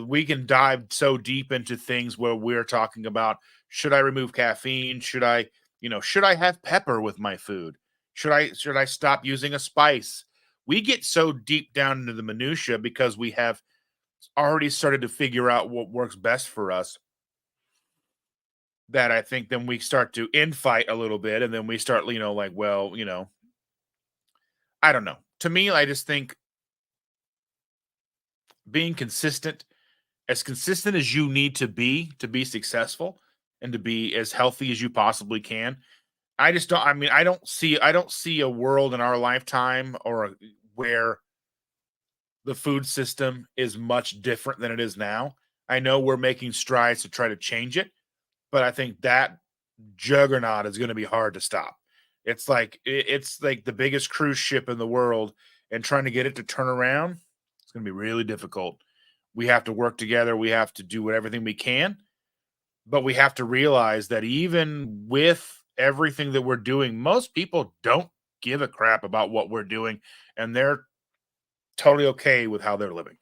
we can dive so deep into things where we're talking about, should I remove caffeine? Should I have pepper with my food? Should I stop using a spice? We get so deep down into the minutia because we have already started to figure out what works best for us, that I think then we start to infight a little bit, and then we start, like, well, I don't know. To me, I just think being consistent, as consistent as you need to be successful and to be as healthy as you possibly can. I just don't, I mean, I don't see a world in our lifetime where the food system is much different than it is now. I know we're making strides to try to change it, but I think that juggernaut is going to be hard to stop. It's like the biggest cruise ship in the world, and trying to get it to turn around, it's going to be really difficult. We have to work together. We have to do everything we can, but we have to realize that even with everything that we're doing, most people don't give a crap about what we're doing, and they're totally okay with how they're living.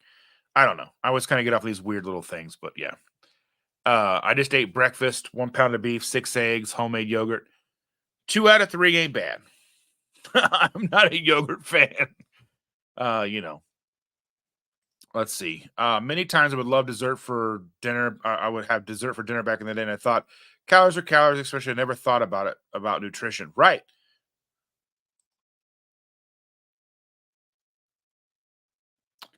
I don't know. I always kind of get off these weird little things, but yeah. I just ate breakfast: 1 pound of beef, 6 eggs, homemade yogurt. 2 out of 3 ain't bad. I'm not a yogurt fan. Uh, you know, let's see. Many times I would love dessert for dinner. I would have dessert for dinner back in the day, and I thought calories are calories, especially I never thought about it about nutrition. Right.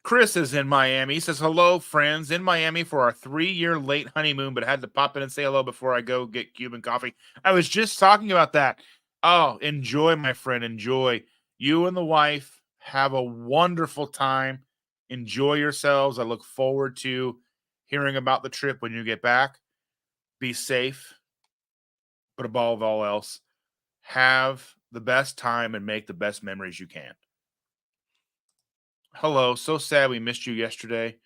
Chris is in Miami. He says, hello, friends. In Miami for our 3-year late honeymoon, but had to pop in and say hello before I go get Cuban coffee. I was just talking about that. Oh, enjoy, my friend. Enjoy. You and the wife have a wonderful time. Enjoy yourselves. I look forward to hearing about the trip when you get back. Be safe, but above all else, have the best time and make the best memories you can. Hello. So sad we missed you yesterday.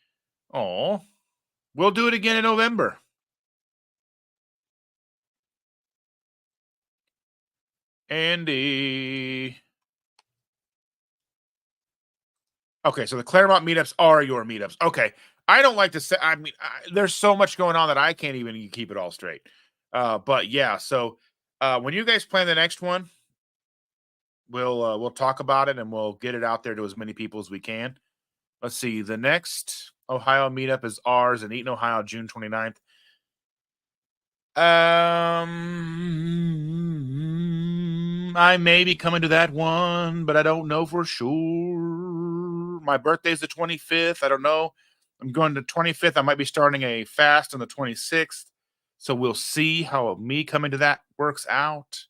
Oh, we'll do it again in November. Andy. Okay, so the Claremont meetups are your meetups. Okay. I don't like to say, I mean, there's so much going on that I can't even keep it all straight. But yeah, so when you guys plan the next one, we'll talk about it and we'll get it out there to as many people as we can. Let's see. The next Ohio meetup is ours in Eaton, Ohio, June 29th. I may be coming to that one, but I don't know for sure. My birthday's the 25th. I don't know. I'm going to 25th. I might be starting a fast on the 26th. So we'll see how me coming to that works out.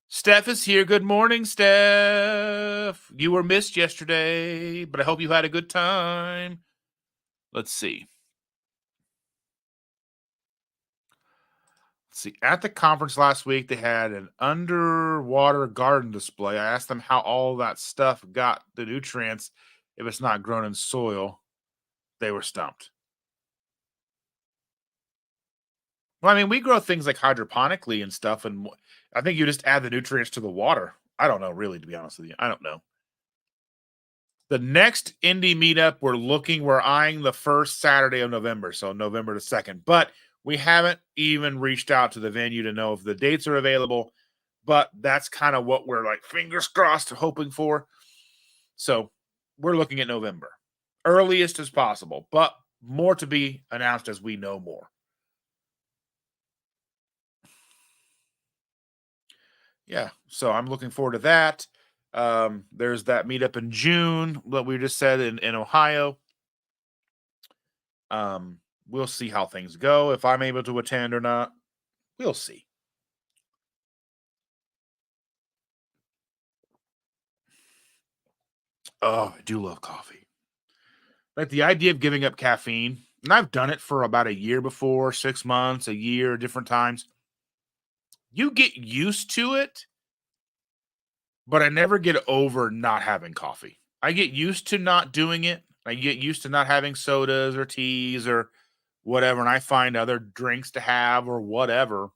Steph is here. Good morning, Steph. You were missed yesterday, but I hope you had a good time. Let's see. See, at the conference last week, they had an underwater garden display. I asked them how all that stuff got the nutrients if it's not grown in soil. They were stumped. Well, I mean, we grow things like hydroponically and stuff, and I think you just add the nutrients to the water. I don't know, really, to be honest with you. I don't know. The next indie meetup, we're eyeing the first Saturday of November, so November the 2nd. But we haven't even reached out to the venue to know if the dates are available. But that's kind of what we're like, fingers crossed, hoping for. So we're looking at November, earliest as possible, but more to be announced as we know more. Yeah, so I'm looking forward to that. There's that meetup in June, what we just said in Ohio. Um, we'll see how things go. If I'm able to attend or not, we'll see. Oh, I do love coffee. Like the idea of giving up caffeine, and I've done it for about a year before, 6 months, a year, different times. you get used to it, but I never get over not having coffee. I get used to not doing it. I get used to not having sodas or teas or whatever, and I find other drinks to have or whatever,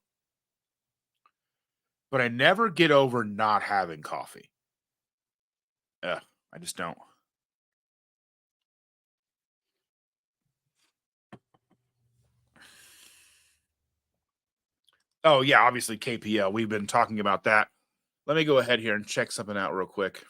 but I never get over not having coffee. Ugh, I just don't. Oh, yeah, obviously KPL. We've been talking about that. Let me go ahead here and check something out real quick.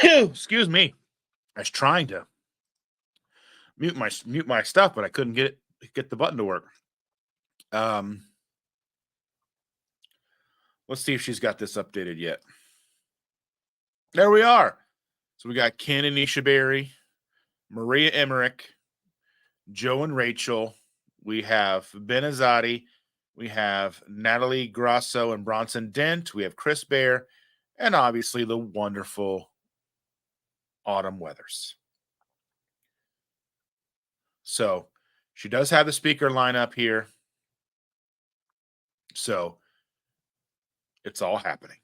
Excuse me. I was trying to mute my stuff, but I couldn't get the button to work. Um, let's see if she's got this updated yet. There we are. So we got Ken and Nisha Berry, Maria Emmerich, Joe and Rachel. We have Ben Azadi. We have Natalie Grosso and Bronson Dent. We have Chris Bair, and obviously the wonderful Autumn Weathers. So she does have the speaker lineup here. So it's all happening.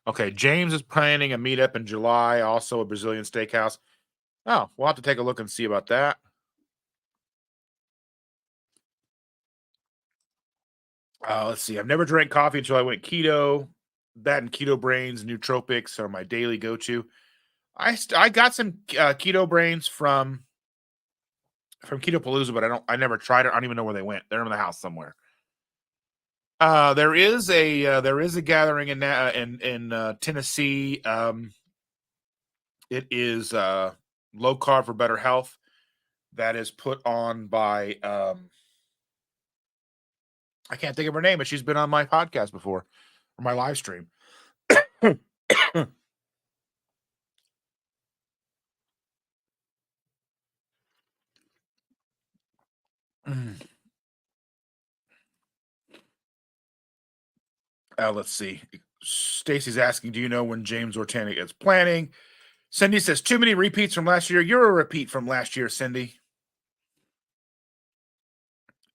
Okay, James is planning a meetup in July, also a Brazilian steakhouse. Oh, we'll have to take a look and see about that. Let's see. I've never drank coffee until I went keto. That and Keto Brains, nootropics are my daily go-to. I got some Keto Brains from Keto Palooza, but I never tried it. I don't even know where they went. They're in the house somewhere. There is a gathering in Tennessee. It is low carb for better health. That is put on by I can't think of her name, but she's been on my podcast before or my live stream. Let's see. Stacy's asking, do you know when James Ortanic is planning? Cindy says, too many repeats from last year. You're a repeat from last year, Cindy.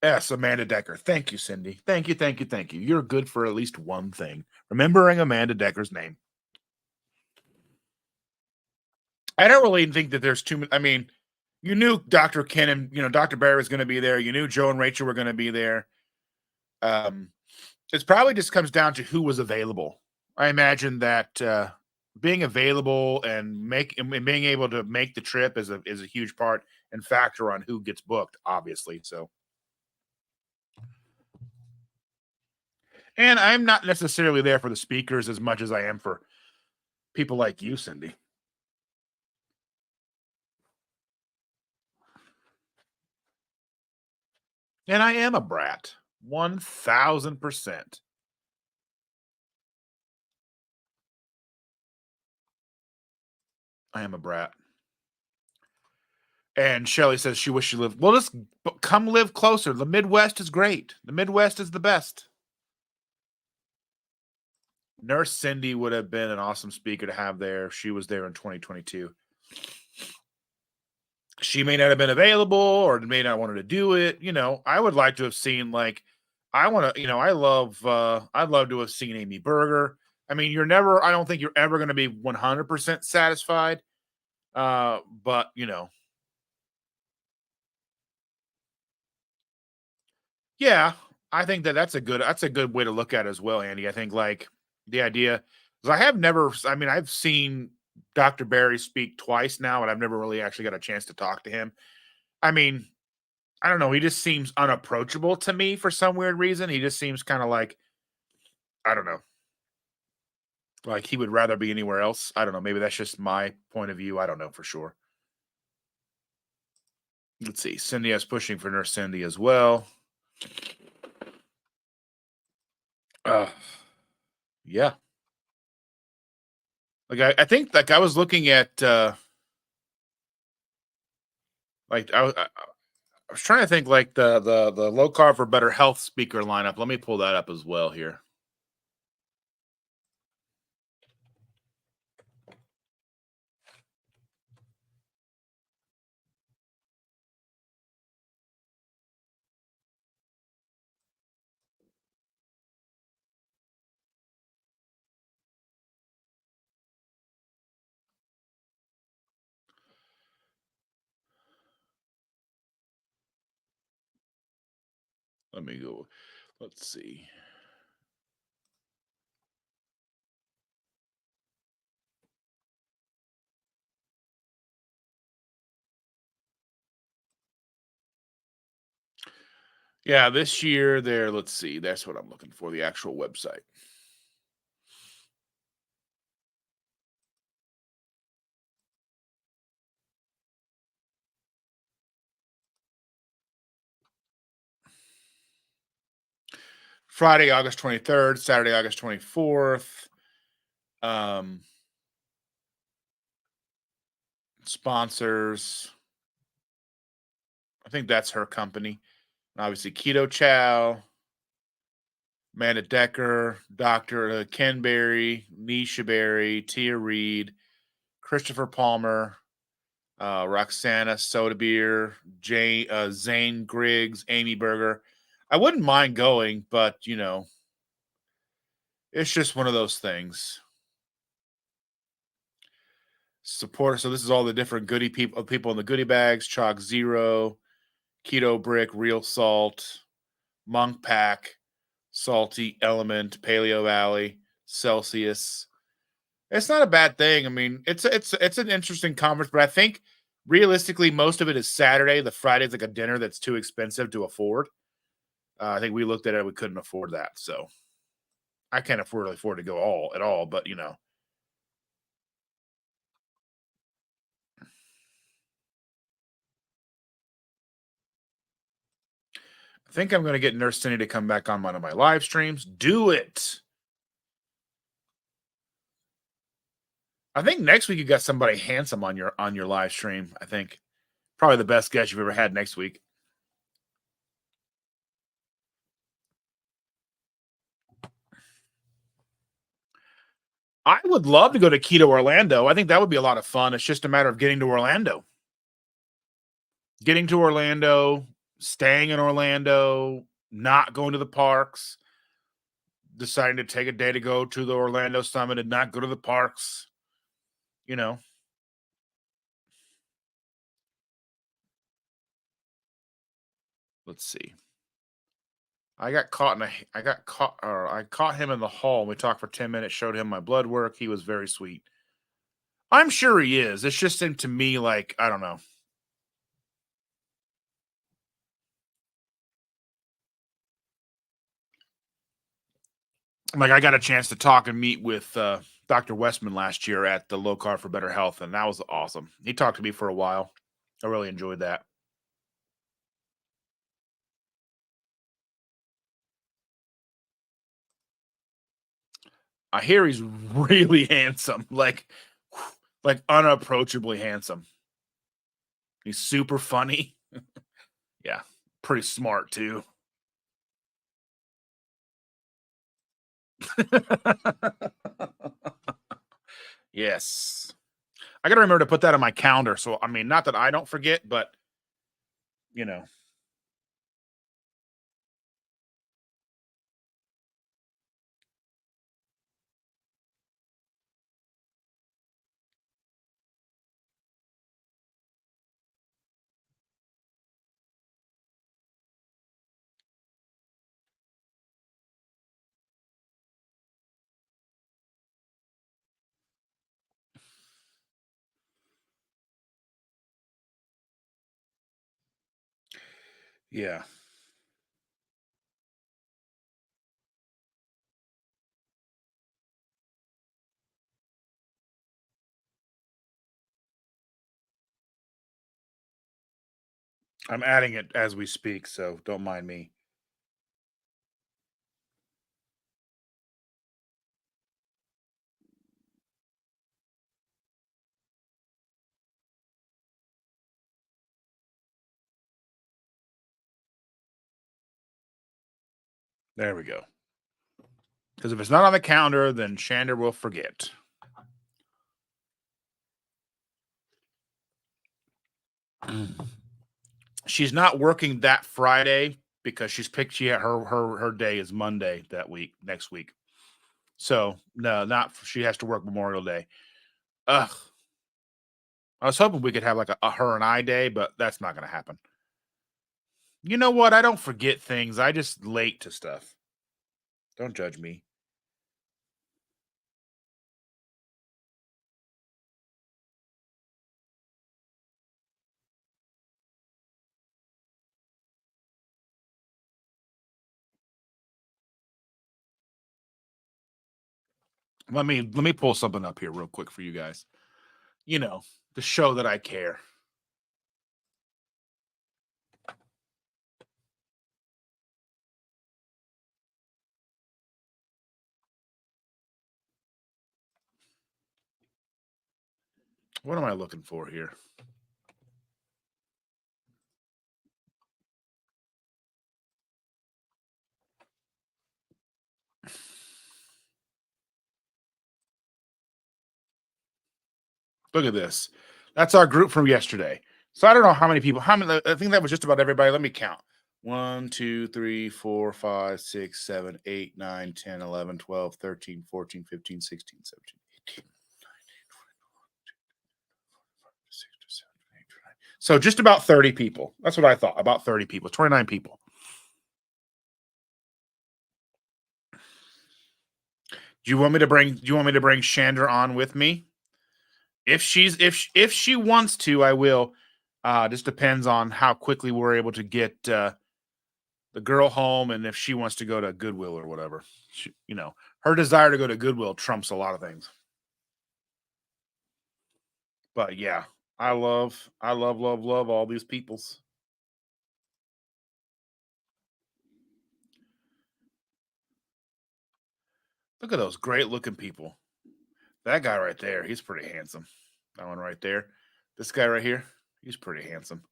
Yes, Amanda Decker. Thank you, Cindy. Thank you, thank you, thank you. You're good for at least one thing. Remembering Amanda Decker's name. I don't really think that there's too many. I mean, you knew Dr. Ken and Dr. Bair was going to be there. You knew Joe and Rachel were going to be there. It's probably just comes down to who was available. I imagine that being available and being able to make the trip is a huge part and factor on who gets booked, obviously. So, and I'm not necessarily there for the speakers as much as I am for people like you, Cindy. And I am a brat, 1000%. I am a brat. And Shelly says she wishes she lived. Well, just come live closer. The Midwest is great. The Midwest is the best. Nurse Cindy would have been an awesome speaker to have there. She was there in 2022. She may not have been available or may not wanted to do it. I would like to have seen I'd love to have seen Amy Berger. I mean, I don't think you're ever going to be 100% satisfied. But yeah, I think that's a good way to look at it as well, Andy. I think like the idea because I've seen Dr. Barry speak twice now, and I've never really actually got a chance to talk to him. I mean, I don't know. He just seems unapproachable to me for some weird reason. He just seems kind of like, I don't know, like he would rather be anywhere else. I don't know. Maybe that's just my point of view. I don't know for sure. Let's see. Cindy is pushing for Nurse Cindy as well. Uh, yeah. Like I think like I was looking at like I was trying to think like the low carb for better health speaker lineup. Let me pull that up as well here. Let me go. Let's see. Yeah, this year there. Let's see. That's what I'm looking for. The actual website. Friday, August 23rd. Saturday, August 24th. Um, Sponsors. I think that's her company. Obviously, Keto Chow, Amanda Decker, Dr. Ken Berry, Nisha Berry, Tia Reed, Christopher Palmer, Roxana Soda Beer, Zane Griggs, Amy Berger. I wouldn't mind going, but it's just one of those things. Support. So this is all the different goodie people in the goodie bags: Chalk Zero, Keto Brick, Real Salt, Monk Pack, Salty Element, Paleo Valley, Celsius. It's not a bad thing. I mean, it's an interesting conference, but I think realistically, most of it is Saturday. The Friday's like a dinner that's too expensive to afford. I think we looked at it, we couldn't afford that, so I can't afford to go all at all. But I think I'm going to get Nurse Cindy to come back on one of my live streams. Do it. I think next week you got somebody handsome on your live stream. I think probably the best guest you've ever had next week. I would love to go to Keto Orlando. I think that would be a lot of fun. It's just a matter of getting to Orlando. Getting to Orlando, staying in Orlando, not going to the parks, deciding to take a day to go to the Orlando Summit and not go to the parks. You know, let's see. I caught him in the hall. We talked for 10 minutes, showed him my blood work. He was very sweet. I'm sure he is. It's just seemed to me like, I don't know. Like I got a chance to talk and meet with Dr. Westman last year at the Low Carb for Better Health, and that was awesome. He talked to me for a while. I really enjoyed that. I hear he's really handsome, like unapproachably handsome. He's super funny. Yeah, pretty smart too. Yes. I got to remember to put that on my calendar. So, I mean, not that I don't forget, but, you know, yeah, I'm adding it as we speak. So don't mind me. There we go. Because if it's not on the calendar, then Shander will forget. She's not working that Friday because her day is Monday next week. So no, not she has to work Memorial Day. Ugh. I was hoping we could have like a her and I day, but that's not going to happen. You know what? I don't forget things. I just late to stuff. Don't judge me. Let me pull something up here real quick for you guys. You know, to show that I care. What am I looking for here? Look at this. That's our group from yesterday. So I don't know how many people. How many? I think that was just about everybody. Let me count. 1, 2, 3, 4, 5, 6, 7, 8, 9, 10, 11, 12, 13, 14, 15, 16, 17, 18, 19, 20, 21, 22, so just about 30 people. That's what I thought. About 30 people. 29 people. Do you want me to bring Chandra on with me? If she wants to, I will. Just depends on how quickly we're able to get the girl home, and if she wants to go to Goodwill or whatever. Her desire to go to Goodwill trumps a lot of things. But yeah, I love all these peoples. Look at those great looking people. That guy right there, he's pretty handsome. That one right there. This guy right here, he's pretty handsome.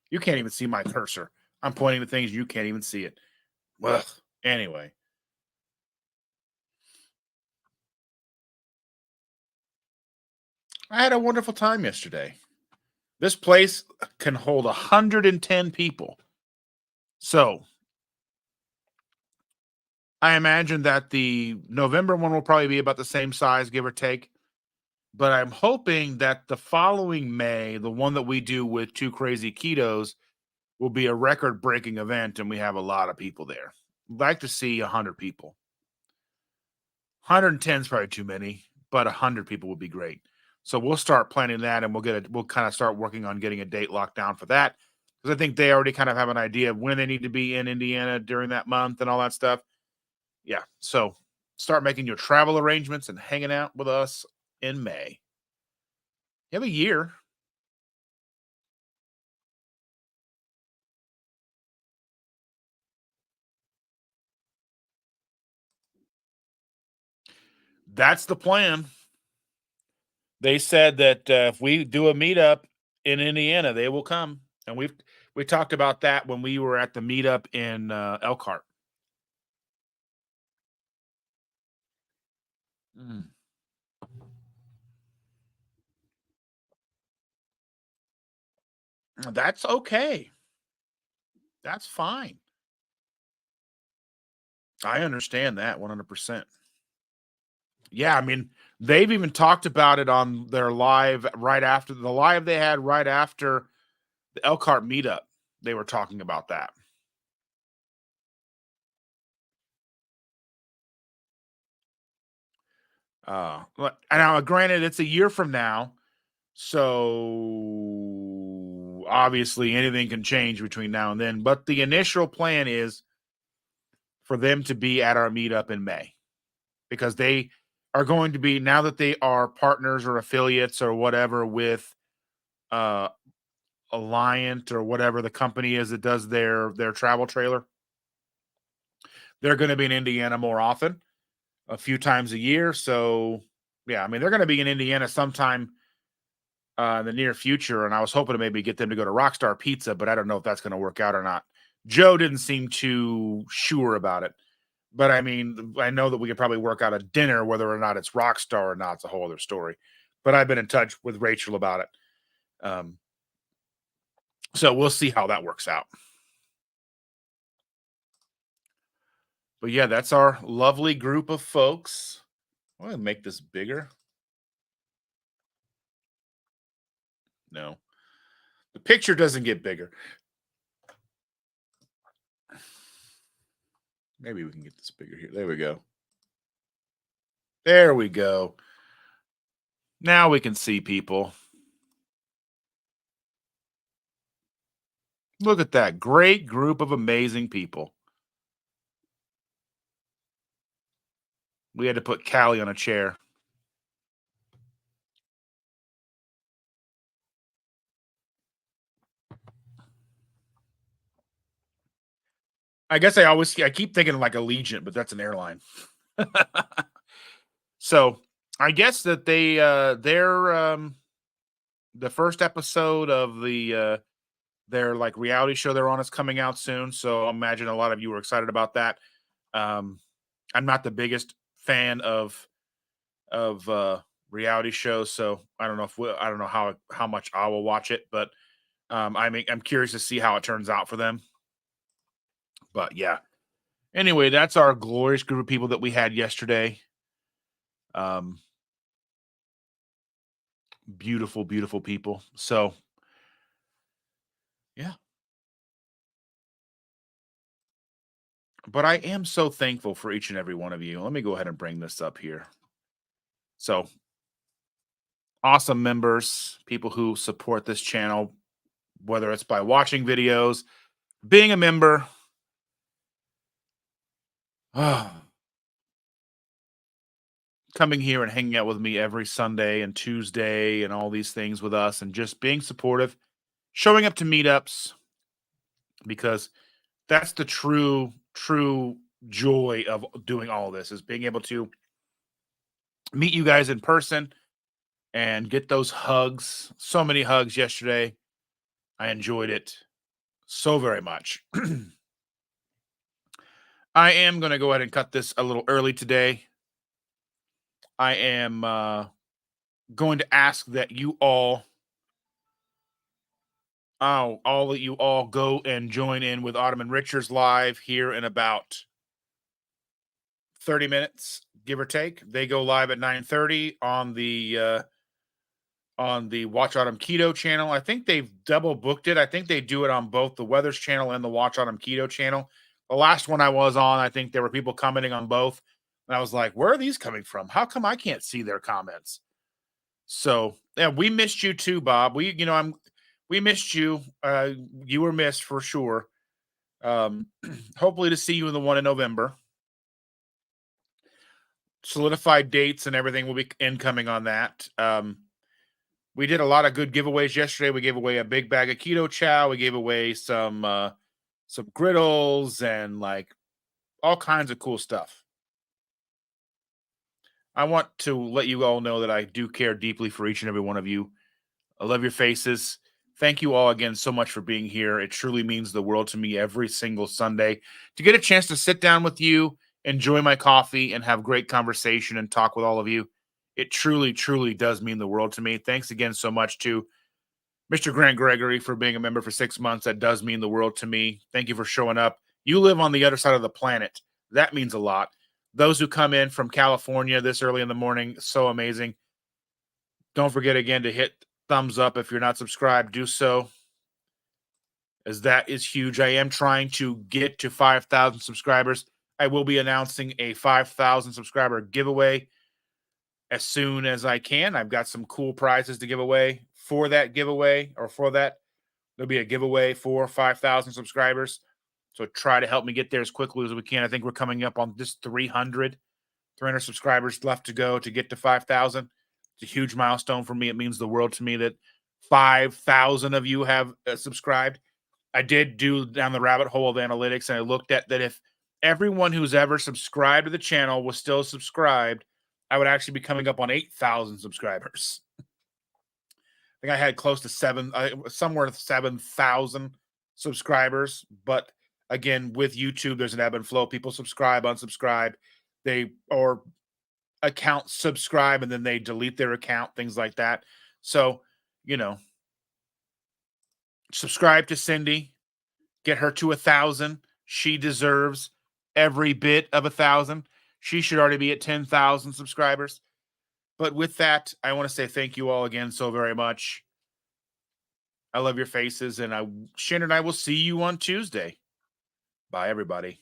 You can't even see my cursor. I'm pointing to things you can't even see it. Ugh. Anyway. I had a wonderful time yesterday. This place can hold 110 people. So I imagine that the November one will probably be about the same size, give or take. But I'm hoping that the following May, the one that we do with Two Crazy Ketos, will be a record-breaking event, and we have a lot of people there. I'd like to see 100 people. 110 is probably too many, but 100 people would be great. So we'll start planning that, and we'll kind of start working on getting a date locked down for that, because I think they already kind of have an idea of when they need to be in Indiana during that month and all that stuff. Yeah, so start making your travel arrangements and hanging out with us in May. You have a year. That's the plan. They said that if we do a meetup in Indiana, they will come, and we talked about that when we were at the meetup in Elkhart. Mm. That's okay. That's fine. I understand that 100%. Yeah, I mean, they've even talked about it on their live right after the live they had right after the Elkhart meetup. They were talking about that. Now, granted, it's a year from now, so obviously anything can change between now and then. But the initial plan is for them to be at our meetup in May, because they are going to be, now that they are partners or affiliates or whatever with uh Alliant or whatever the company is that does their travel trailer. They're going to be in Indiana more often, a few times a year. So yeah, I mean, they're going to be in Indiana sometime in the near future, and I was hoping to maybe get them to go to Rockstar Pizza, but I don't know if that's going to work out or not. Joe didn't seem too sure about it. But I mean, I know that we could probably work out a dinner, whether or not it's Rockstar or not. It's a whole other story. But I've been in touch with Rachel about it. Um, so we'll see how that works out. But yeah, that's our lovely group of folks. I'm gonna make this bigger. No, the picture doesn't get bigger. Maybe we can get this bigger here. There we go. There we go. Now we can see people. Look at that great group of amazing people. We had to put Callie on a chair. I guess I keep thinking like Allegiant, but that's an airline. So I guess that they're the first episode of their like reality show they're on is coming out soon. So I imagine a lot of you are excited about that. Um, I'm not the biggest fan of reality shows, so I don't know I don't know how much I will watch it, but I'm curious to see how it turns out for them. But yeah. Anyway, that's our glorious group of people that we had yesterday. Um, beautiful, beautiful people. So yeah. But I am so thankful for each and every one of you. Let me go ahead and bring this up here. So awesome members, people who support this channel, whether it's by watching videos, being a member. Coming here and hanging out with me every Sunday and Tuesday and all these things with us and just being supportive, showing up to meetups because that's the true joy of doing all this is being able to meet you guys in person and get those hugs. So many hugs yesterday. I enjoyed it so very much. I am going to go ahead and cut this a little early today. I am going to ask that you all of you all go and join in with Autumn and Richards live here in about 30 minutes, give or take. They go live at 9:30 on the Watch Autumn Keto channel. I think they've double booked it. I think they do it on both the Weathers channel and the Watch Autumn Keto channel. The last one I was on, I think there were people commenting on both. And I was like, where are these coming from? How come I can't see their comments? So yeah, we missed you too, Bob. We missed you. You were missed for sure. Hopefully to see you in the one in November. Solidified dates and everything will be incoming on that. We did a lot of good giveaways yesterday. We gave away a big bag of keto chow. We gave away some griddles and like all kinds of cool stuff. I want to let you all know that I do care deeply for each and every one of you. I love your faces. Thank you all again so much for being here. It truly means the world to me every single Sunday to get a chance to sit down with you, enjoy my coffee, and have great conversation and talk with all of you. It truly, truly does mean the world to me. Thanks again so much to Mr. Grant Gregory for being a member for 6 months. That does mean the world to me. Thank you for showing up. You live on the other side of the planet. That means a lot. Those who come in from California this early in the morning, so amazing. Don't forget again to hit thumbs up. If you're not subscribed, do so, as that is huge. I am trying to get to 5,000 subscribers. I will be announcing a 5,000 subscriber giveaway as soon as I can. I've got some cool prizes to give away for that giveaway, or for that. There'll be a giveaway for 5,000 subscribers. So try to help me get there as quickly as we can. I think we're coming up on just 300 subscribers left to go to get to 5,000. It's a huge milestone for me. It means the world to me that 5,000 of you have subscribed. I did do down the rabbit hole of analytics, and I looked at that if everyone who's ever subscribed to the channel was still subscribed, I would actually be coming up on 8,000 subscribers. I think I had close to somewhere 7,000 subscribers, but Again, with YouTube, there's an ebb and flow. People subscribe, unsubscribe, or account subscribe and then they delete their account, things like that. So, you know, subscribe to Cindy, get her to 1,000. She deserves every bit of 1,000. She should already be at 10,000 subscribers. But with that, I want to say thank you all again so very much. I love your faces, and Shannon and I will see you on Tuesday. Bye, everybody.